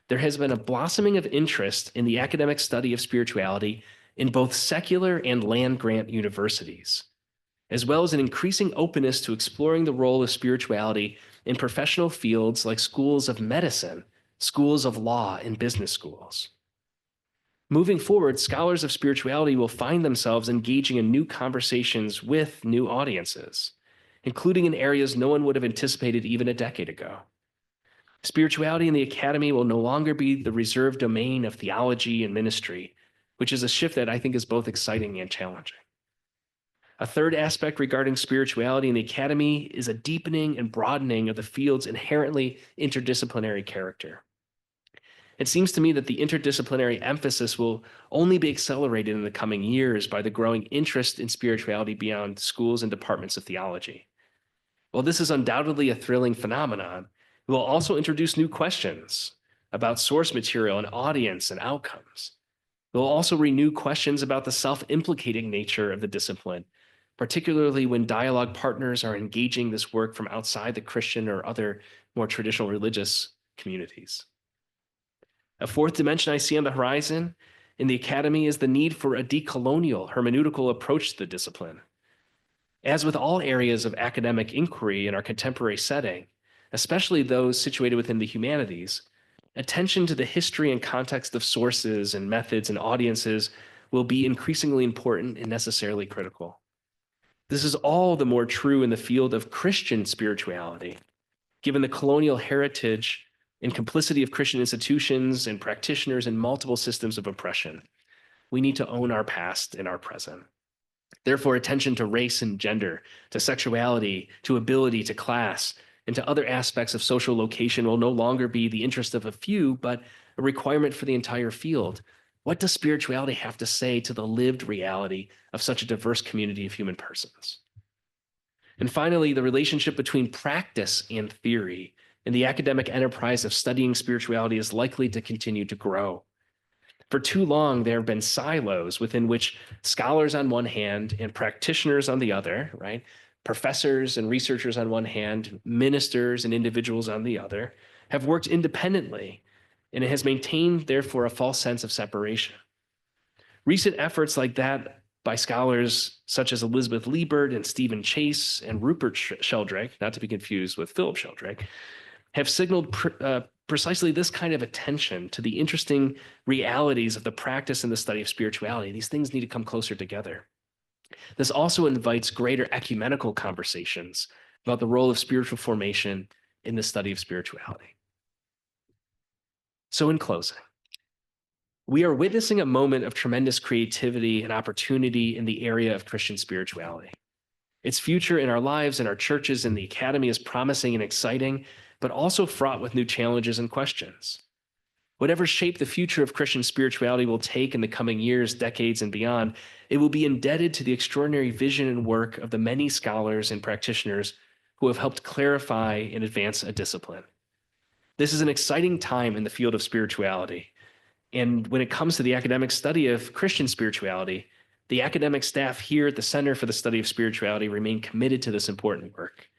there has been a blossoming of interest in the academic study of spirituality in both secular and land-grant universities, as well as an increasing openness to exploring the role of spirituality in professional fields like schools of medicine, schools of law, and business schools. Moving forward, scholars of spirituality will find themselves engaging in new conversations with new audiences, including in areas no one would have anticipated even a decade ago. Spirituality in the academy will no longer be the reserved domain of theology and ministry, which is a shift that I think is both exciting and challenging. A third aspect regarding spirituality in the academy is a deepening and broadening of the field's inherently interdisciplinary character. It seems to me that the interdisciplinary emphasis will only be accelerated in the coming years by the growing interest in spirituality beyond schools and departments of theology. While this is undoubtedly a thrilling phenomenon, it will also introduce new questions about source material and audience and outcomes. It will also renew questions about the self-implicating nature of the discipline, particularly when dialogue partners are engaging this work from outside the Christian or other more traditional religious communities. A fourth dimension I see on the horizon in the academy is the need for a decolonial hermeneutical approach to the discipline. As with all areas of academic inquiry in our contemporary setting, especially those situated within the humanities, attention to the history and context of sources and methods and audiences will be increasingly important and necessarily critical. This is all the more true in the field of Christian spirituality, given the colonial heritage and complicity of Christian institutions and practitioners in multiple systems of oppression. We need to own our past and our present. Therefore, attention to race and gender, to sexuality, to ability, to class, and to other aspects of social location will no longer be the interest of a few, but a requirement for the entire field. What does spirituality have to say to the lived reality of such a diverse community of human persons? And finally, the relationship between practice and theory in the academic enterprise of studying spirituality is likely to continue to grow. For too long, there have been silos within which scholars on one hand and practitioners on the other, right? Professors and researchers on one hand, ministers and individuals on the other, have worked independently, and it has maintained, therefore, a false sense of separation. Recent efforts like that by scholars such as Elizabeth Liebert and Stephen Chase and Rupert Sheldrake, not to be confused with Philip Sheldrake, have signaled precisely this kind of attention to the interesting realities of the practice and the study of spirituality. These things need to come closer together. This also invites greater ecumenical conversations about the role of spiritual formation in the study of spirituality. So in closing, we are witnessing a moment of tremendous creativity and opportunity in the area of Christian spirituality. Its future in our lives and our churches and the academy is promising and exciting, but also fraught with new challenges and questions. Whatever shape the future of Christian spirituality will take in the coming years, decades, and beyond, it will be indebted to the extraordinary vision and work of the many scholars and practitioners who have helped clarify and advance a discipline. This is an exciting time in the field of spirituality. And when it comes to the academic study of Christian spirituality, the academic staff here at the Center for the Study of Spirituality remain committed to this important work.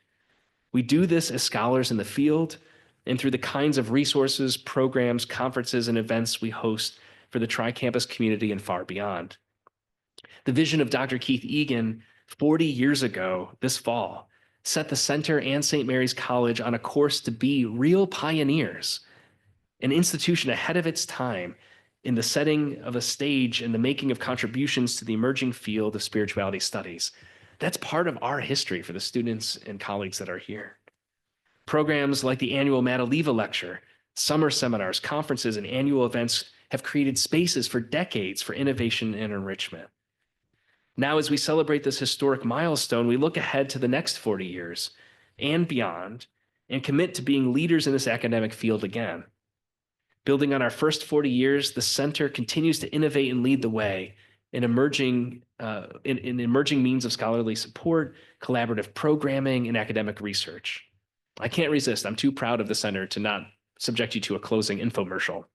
We do this as scholars in the field and through the kinds of resources, programs, conferences, and events we host for the tri-campus community and far beyond. The vision of Dr. Keith Egan 40 years ago this fall set the center and St. Mary's College on a course to be real pioneers, an institution ahead of its time in the setting of a stage and the making of contributions to the emerging field of spirituality studies. That's part of our history for the students and colleagues that are here. Programs like the annual Madaleva Lecture, summer seminars, conferences, and annual events have created spaces for decades for innovation and enrichment. Now, as we celebrate this historic milestone, we look ahead to the next 40 years and beyond and commit to being leaders in this academic field again. Building on our first 40 years, the center continues to innovate and lead the way in emerging means of scholarly support, collaborative programming, and academic research. I can't resist. I'm too proud of the center to not subject you to a closing infomercial.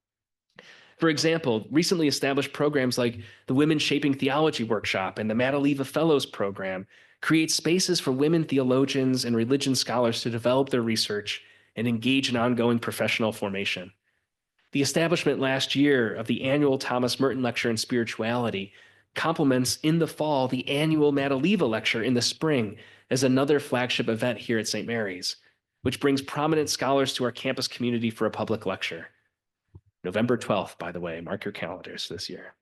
For example, recently established programs like the Women Shaping Theology Workshop and the Madaleva Fellows Program create spaces for women theologians and religion scholars to develop their research and engage in ongoing professional formation. The establishment last year of the annual Thomas Merton Lecture in Spirituality complements in the fall the annual Madaleva Lecture in the spring as another flagship event here at St. Mary's, which brings prominent scholars to our campus community for a public lecture. November 12th, by the way, mark your calendars this year.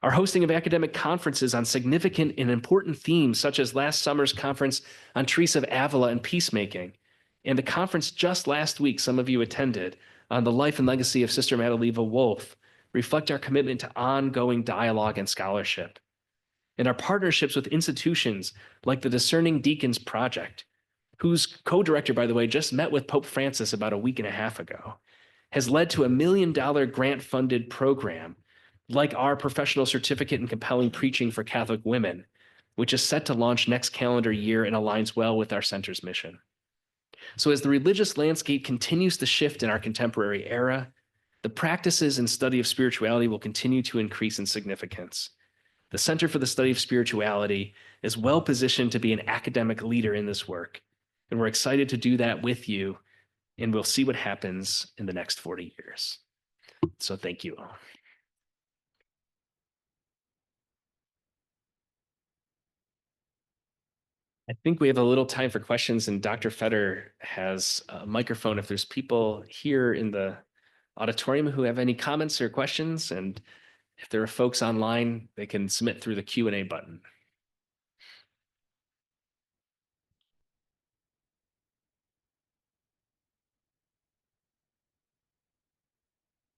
Our hosting of academic conferences on significant and important themes, such as last summer's conference on Teresa of Avila and peacemaking, and the conference just last week some of you attended on the life and legacy of Sister Madaleva Wolf, reflect our commitment to ongoing dialogue and scholarship. And our partnerships with institutions like the Discerning Deacons Project, whose co-director, by the way, just met with Pope Francis about a week and a half ago, has led to a $1 million grant-funded program like our professional certificate in compelling preaching for Catholic women, which is set to launch next calendar year and aligns well with our center's mission. So as the religious landscape continues to shift in our contemporary era, the practices and study of spirituality will continue to increase in significance. The Center for the Study of Spirituality is well positioned to be an academic leader in this work, and we're excited to do that with you, and we'll see what happens in the next 40 years. So thank you all. I think we have a little time for questions, and Dr. Fetter has a microphone if there's people here in the auditorium who have any comments or questions, and if there are folks online, they can submit through the Q&A button.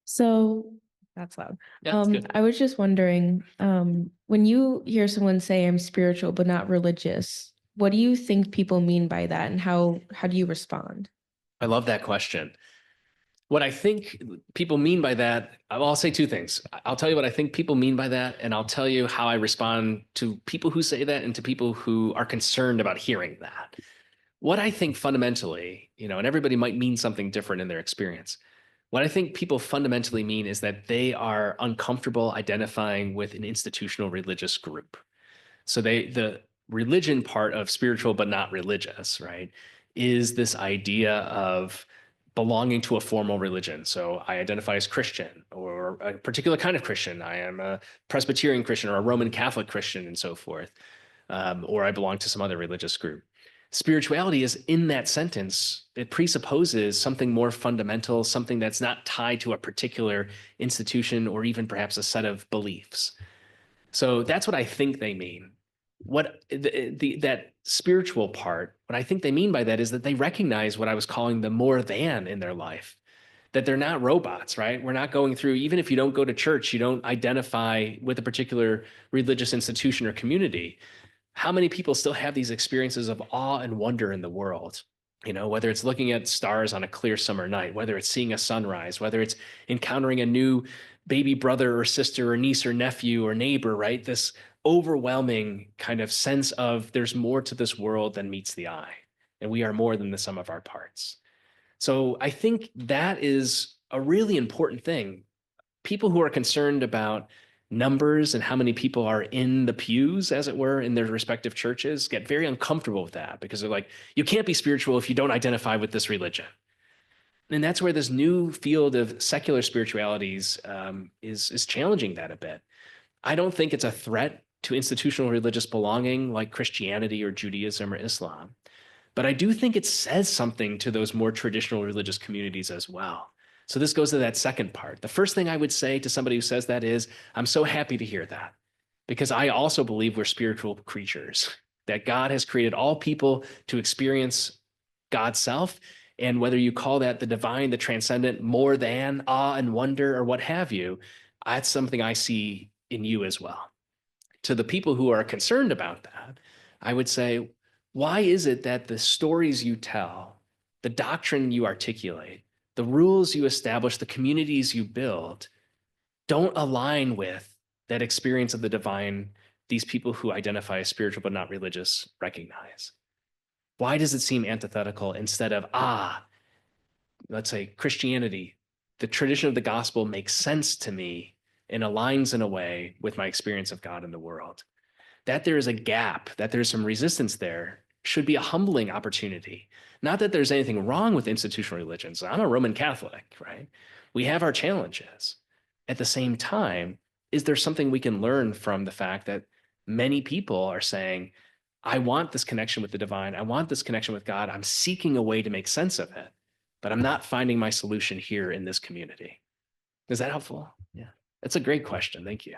So that's loud. Yeah, that's good. I was just wondering, when you hear someone say I'm spiritual but not religious, what do you think people mean by that, and how do you respond? I love that question. What I think people mean by that, I'll say two things. I'll tell you what I think people mean by that, and I'll tell you how I respond to people who say that and to people who are concerned about hearing that. What I think fundamentally, and everybody might mean something different in their experience. What I think people fundamentally mean is that they are uncomfortable identifying with an institutional religious group. So the religion part of spiritual but not religious, right, is this idea of belonging to a formal religion. So I identify as Christian or a particular kind of Christian. I am a Presbyterian Christian or a Roman Catholic Christian and so forth. Or I belong to some other religious group. Spirituality is in that sentence. It presupposes something more fundamental, something that's not tied to a particular institution or even perhaps a set of beliefs. So that's what I think they mean. What that spiritual part, what I think they mean by that is that they recognize what I was calling the more than in their life, that they're not robots, right? We're not going through, even if you don't go to church, you don't identify with a particular religious institution or community. How many people still have these experiences of awe and wonder in the world? Whether it's looking at stars on a clear summer night, whether it's seeing a sunrise, whether it's encountering a new baby brother or sister or niece or nephew or neighbor, right? This overwhelming kind of sense of there's more to this world than meets the eye, and we are more than the sum of our parts. So I think that is a really important thing. People who are concerned about numbers and how many people are in the pews, as it were, in their respective churches get very uncomfortable with that because they're like, you can't be spiritual if you don't identify with this religion. And that's where this new field of secular spiritualities is challenging that a bit. I don't think it's a threat to institutional religious belonging like Christianity or Judaism or Islam. But I do think it says something to those more traditional religious communities as well. So this goes to that second part. The first thing I would say to somebody who says that is, I'm so happy to hear that, because I also believe we're spiritual creatures, that God has created all people to experience God's self. And whether you call that the divine, the transcendent, more than awe and wonder, or what have you, that's something I see in you as well. To the people who are concerned about that, I would say, why is it that the stories you tell, the doctrine you articulate, the rules you establish, the communities you build don't align with that experience of the divine these people who identify as spiritual but not religious recognize? Why does it seem antithetical instead of, let's say Christianity, the tradition of the gospel makes sense to me and aligns in a way with my experience of God in the world? That there is a gap, that there's some resistance there, should be a humbling opportunity. Not that there's anything wrong with institutional religions. I'm a Roman Catholic, right? We have our challenges. At the same time, is there something we can learn from the fact that many people are saying, I want this connection with the divine. I want this connection with God. I'm seeking a way to make sense of it, but I'm not finding my solution here in this community. Is that helpful? Yeah. That's a great question. Thank you.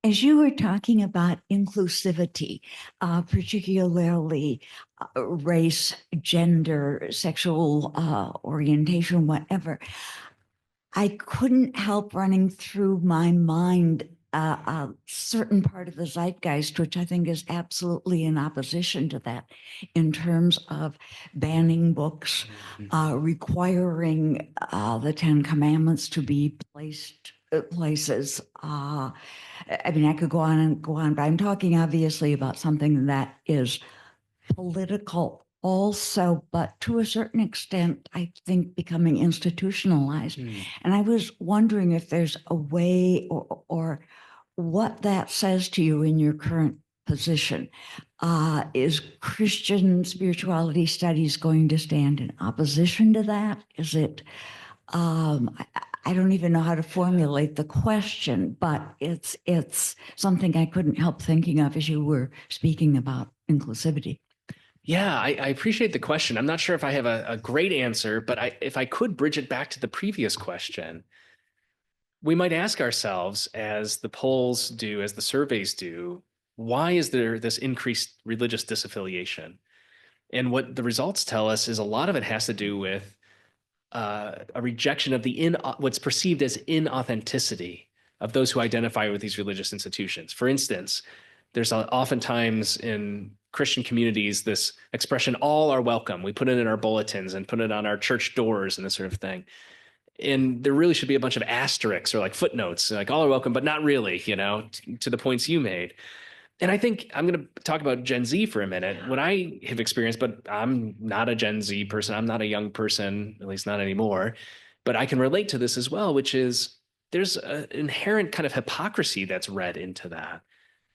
As you were talking about inclusivity, particularly race, gender, sexual orientation, whatever, I couldn't help running through my mind a certain part of the zeitgeist, which I think is absolutely in opposition to that, in terms of banning books, requiring the Ten Commandments to be placed places. I mean, I could go on and go on, but I'm talking obviously about something that is political also, but to a certain extent, I think becoming institutionalized. And I was wondering if there's a way or what that says to you in your current position. Is Christian spirituality studies going to stand in opposition to that? Is it, I don't even know how to formulate the question, but it's something I couldn't help thinking of as you were speaking about inclusivity. Yeah, I appreciate the question. I'm not sure if I have a great answer, but if I could bridge it back to the previous question, we might ask ourselves, as the polls do, as the surveys do, why is there this increased religious disaffiliation? And what the results tell us is a lot of it has to do with a rejection of what's perceived as inauthenticity of those who identify with these religious institutions. For instance, there's oftentimes in Christian communities this expression, all are welcome. We put it in our bulletins and put it on our church doors and this sort of thing. And there really should be a bunch of asterisks or like footnotes, like all are welcome, but not really, to the points you made. And I think I'm going to talk about Gen Z for a minute. What I have experienced, but I'm not a Gen Z person. I'm not a young person, at least not anymore. But I can relate to this as well, which is there's an inherent kind of hypocrisy that's read into that.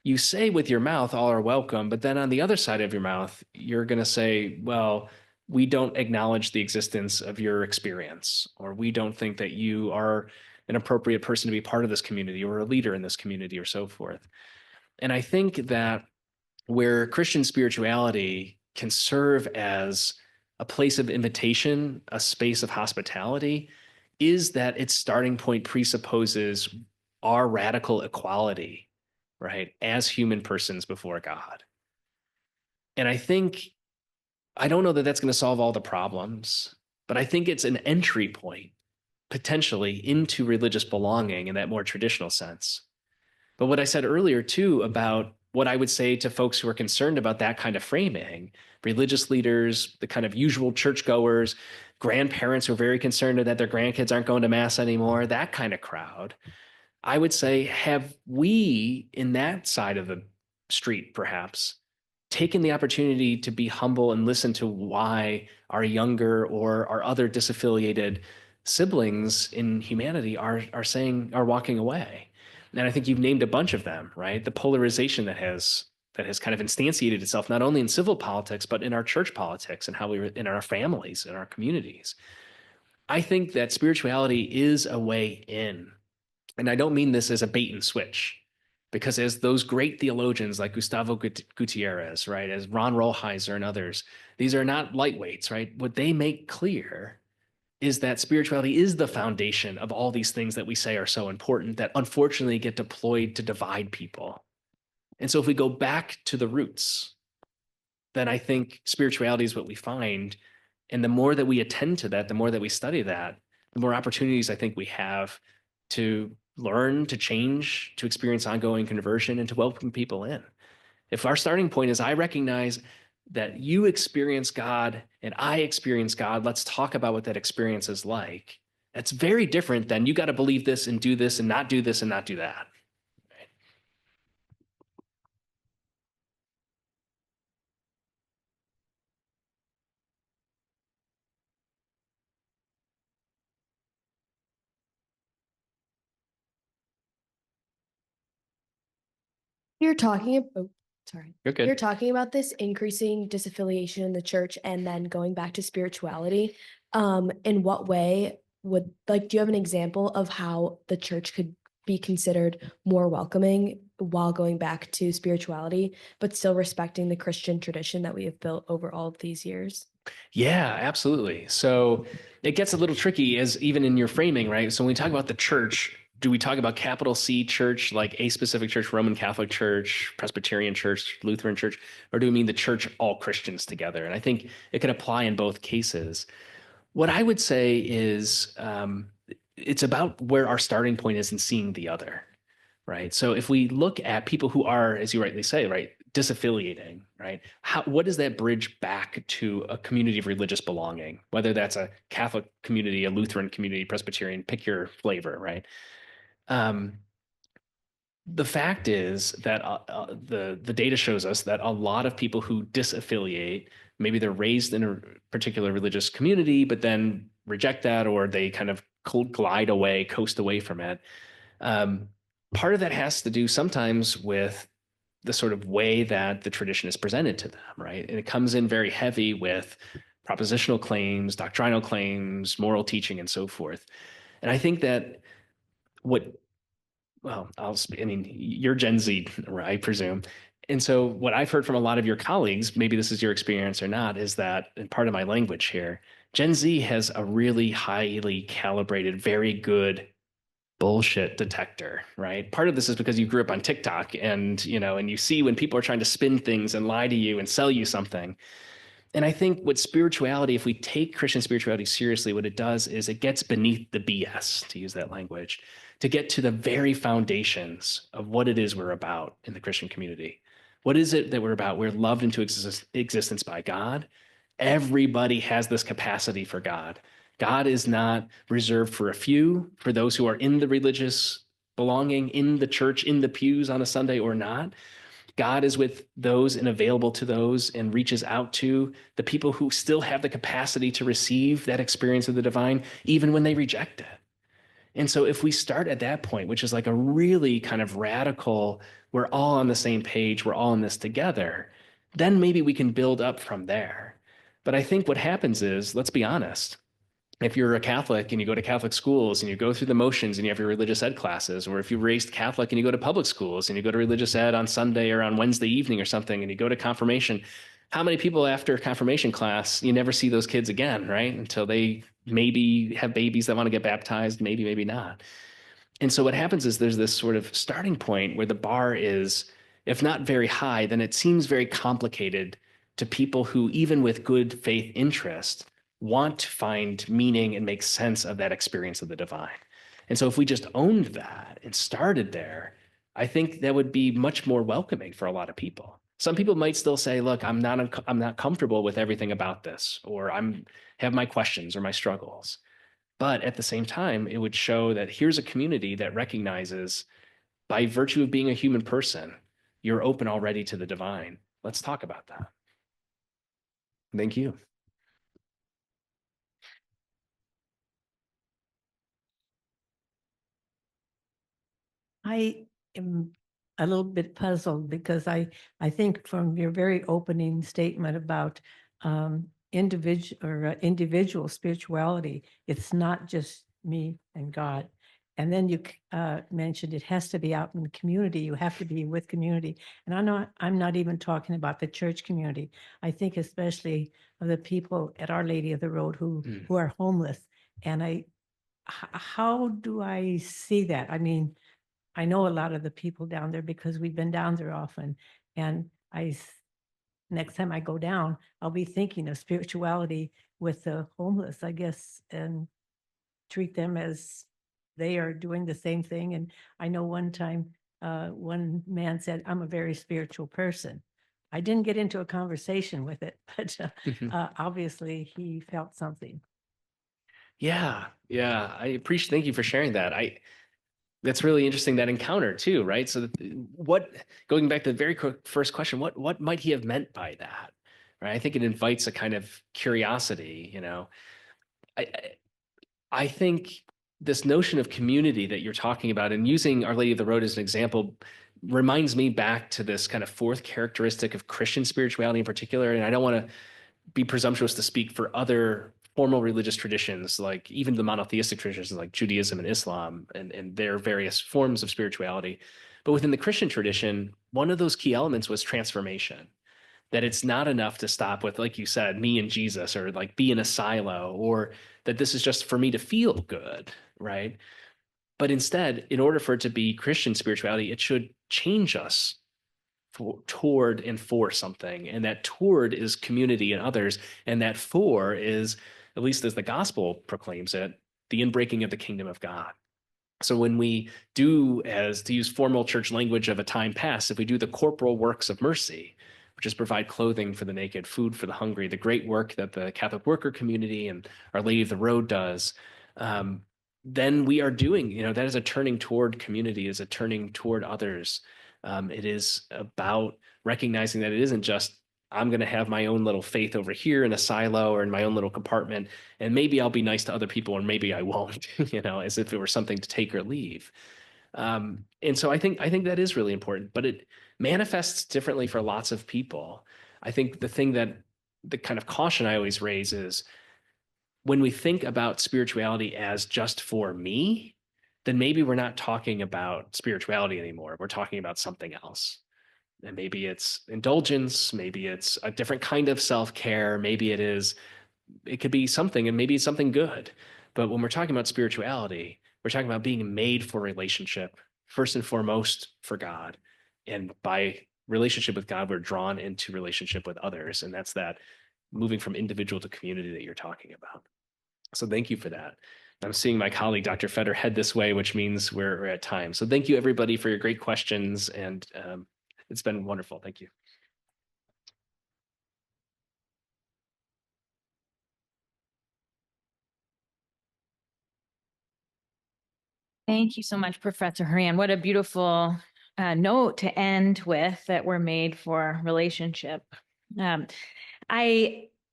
You say with your mouth, all are welcome, but then on the other side of your mouth, you're going to say, well, we don't acknowledge the existence of your experience, or we don't think that you are an appropriate person to be part of this community or a leader in this community or so forth. And I think that where Christian spirituality can serve as a place of invitation, a space of hospitality, is that its starting point presupposes our radical equality, right, as human persons before God. And I don't know that that's going to solve all the problems, but I think it's an entry point potentially into religious belonging in that more traditional sense. But what I said earlier, too, about what I would say to folks who are concerned about that kind of framing, religious leaders, the kind of usual churchgoers, grandparents who are very concerned that their grandkids aren't going to mass anymore, that kind of crowd, I would say, have we in that side of the street perhaps taken the opportunity to be humble and listen to why our younger or our other disaffiliated siblings in humanity are walking away? And I think you've named a bunch of them, right? The polarization that has kind of instantiated itself not only in civil politics but in our church politics and how we in our families, in our communities. I think that spirituality is a way in. And I don't mean this as a bait and switch, because as those great theologians like Gustavo Gutierrez, right, as Ron Rolheiser and others, these are not lightweights, right? What they make clear is that spirituality is the foundation of all these things that we say are so important that unfortunately get deployed to divide people. And so if we go back to the roots, then I think spirituality is what we find. And the more that we attend to that, the more that we study that, the more opportunities I think we have to learn, to change, to experience ongoing conversion, and to welcome people in. If our starting point is, I recognize that you experience God and I experience God, let's talk about what that experience is like. That's very different than you got to believe this and do this and not do this and not do that. You're talking about, sorry. You're good. You're talking about this increasing disaffiliation in the church and then going back to spirituality. In what way do you have an example of how the church could be considered more welcoming while going back to spirituality, but still respecting the Christian tradition that we have built over all of these years? Yeah, absolutely. So it gets a little tricky as even in your framing, right? So when we talk about the church, do we talk about capital C church, like a specific church, Roman Catholic Church, Presbyterian Church, Lutheran Church, or do we mean the church, all Christians together? And I think it could apply in both cases. What I would say is it's about where our starting point is in seeing the other, right? So if we look at people who are, as you rightly say, right, disaffiliating, right? What does that bridge back to a community of religious belonging? Whether that's a Catholic community, a Lutheran community, Presbyterian, pick your flavor, right? The fact is that the data shows us that a lot of people who disaffiliate, maybe they're raised in a particular religious community, but then reject that, or they kind of glide away, coast away from it. Part of that has to do sometimes with the sort of way that the tradition is presented to them, right? And it comes in very heavy with propositional claims, doctrinal claims, moral teaching, and so forth. And I think that I mean, you're Gen Z, I presume. And so what I've heard from a lot of your colleagues, maybe this is your experience or not, is that, and part of my language here, Gen Z has a really highly calibrated, very good bullshit detector, right? Part of this is because you grew up on TikTok and you see when people are trying to spin things and lie to you and sell you something. And I think what spirituality, if we take Christian spirituality seriously, what it does is it gets beneath the BS, to use that language, to get to the very foundations of what it is we're about in the Christian community. What is it that we're about? We're loved into existence by God. Everybody has this capacity for God. God is not reserved for a few, for those who are in the religious belonging, in the church, in the pews on a Sunday or not. God is with those and available to those and reaches out to the people who still have the capacity to receive that experience of the divine, even when they reject it. And so if we start at that point, which is like a really kind of radical, we're all on the same page, we're all in this together, then maybe we can build up from there. But I think what happens is, let's be honest, if you're a Catholic and you go to Catholic schools and you go through the motions and you have your religious ed classes, or if you're raised Catholic and you go to public schools and you go to religious ed on Sunday or on Wednesday evening or something, and you go to confirmation, how many people after confirmation class, you never see those kids again, right? Until they maybe have babies that want to get baptized, maybe not. And so what happens is there's this sort of starting point where the bar is, if not very high, then it seems very complicated to people who, even with good faith interest, want to find meaning and make sense of that experience of the divine. And so if we just owned that and started there, I think that would be much more welcoming for a lot of people. Some people might still say, look, I'm not comfortable with everything about this, or have my questions or my struggles. But at the same time, it would show that here's a community that recognizes, by virtue of being a human person, you're open already to the divine. Let's talk about that. Thank you. I am a little bit puzzled because I think from your very opening statement about individual spirituality, it's not just me and God. And then you mentioned it has to be out in the community. You have to be with community. And I'm not even talking about the church community. I think especially of the people at Our Lady of the Road who are homeless. And how do I see that? I mean, I know a lot of the people down there because we've been down there often. And next time I go down, I'll be thinking of spirituality with the homeless, I guess, and treat them as they are doing the same thing. And I know one time, one man said, I'm a very spiritual person. I didn't get into a conversation with it, but obviously he felt something. Yeah, I appreciate. Thank you for sharing that. That's really interesting, that encounter too, right? So going back to the very first question, what might he have meant by that, right? I think it invites a kind of curiosity. I think this notion of community that you're talking about, and using Our Lady of the Road as an example, reminds me back to this kind of fourth characteristic of Christian spirituality in particular. And I don't want to be presumptuous to speak for other formal religious traditions, like even the monotheistic traditions like Judaism and Islam and their various forms of spirituality. But within the Christian tradition, one of those key elements was transformation. That it's not enough to stop with, like you said, me and Jesus, or like be in a silo, or that this is just for me to feel good, right? But instead, in order for it to be Christian spirituality, it should change us toward and for something. And that toward is community and others. And that for is, at least as the gospel proclaims it, the inbreaking of the kingdom of God. So when we do, as to use formal church language of a time past, if we do the corporal works of mercy, which is provide clothing for the naked, food for the hungry, the great work that the Catholic worker community and Our Lady of the Road does, then we are doing, that is a turning toward community, is a turning toward others. It is about recognizing that it isn't just, I'm going to have my own little faith over here in a silo or in my own little compartment, and maybe I'll be nice to other people, or maybe I won't, as if it were something to take or leave. And so I think that is really important, but it manifests differently for lots of people. I think the kind of caution I always raise is, when we think about spirituality as just for me, then maybe we're not talking about spirituality anymore. We're talking about something else. And maybe it's indulgence, maybe it's a different kind of self-care, maybe it could be something, and maybe it's something good. But when we're talking about spirituality, we're talking about being made for relationship, first and foremost for God. And by relationship with God, we're drawn into relationship with others. And that's that moving from individual to community that you're talking about. So thank you for that. I'm seeing my colleague, Dr. Fetter, head this way, which means we're at time. So thank you, everybody, for your great questions. And it's been wonderful. Thank you. Thank you so much, Professor Horan. What a beautiful note to end with, that we're made for relationship.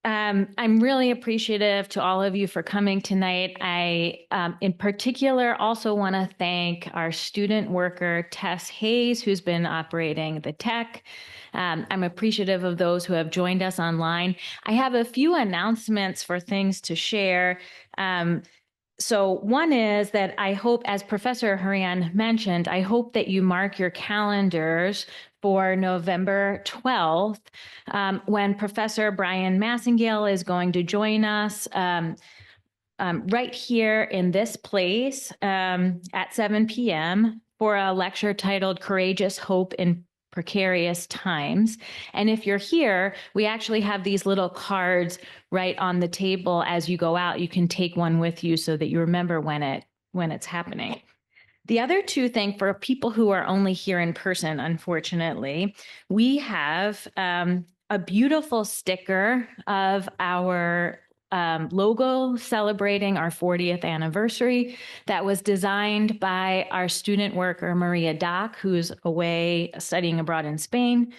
I'm really appreciative to all of you for coming tonight. I, in particular, also want to thank our student worker, Tess Hayes, who's been operating the tech. I'm appreciative of those who have joined us online. I have a few announcements for things to share. So one is that I hope, as Professor Horan mentioned, I hope that you mark your calendars for November 12th, when Professor Brian Massingale is going to join us right here in this place at 7 p.m. for a lecture titled Courageous Hope in Precarious Times. And if you're here, we actually have these little cards right on the table. As you go out, you can take one with you so that you remember when it's happening. The other two things, for people who are only here in person, unfortunately, we have a beautiful sticker of our logo celebrating our 40th anniversary that was designed by our student worker, Maria Dock, who's away studying abroad in Spain.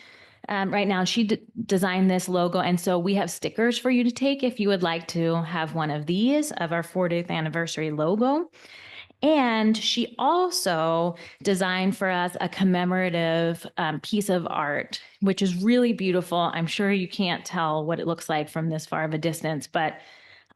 Right now, she designed this logo. And so we have stickers for you to take if you would like to have one of these of our 40th anniversary logo. And she also designed for us a commemorative piece of art, which is really beautiful. I'm sure you can't tell what it looks like from this far of a distance, but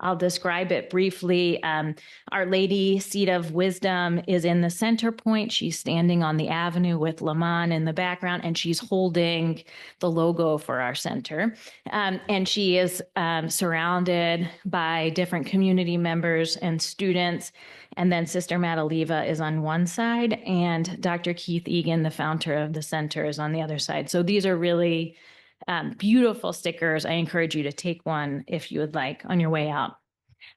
I'll describe it briefly. Our Lady, Seat of Wisdom, is in the center point. She's standing on the avenue with Lamont in the background, and she's holding the logo for our center. And she is surrounded by different community members and students. And then Sister Madaleva is on one side, and Dr. Keith Egan, the founder of the center, is on the other side. So these are really beautiful stickers. I encourage you to take one if you would like on your way out.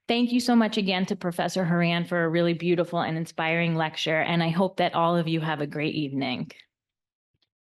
Thank you so much again to Professor Horan for a really beautiful and inspiring lecture, and I hope that all of you have a great evening.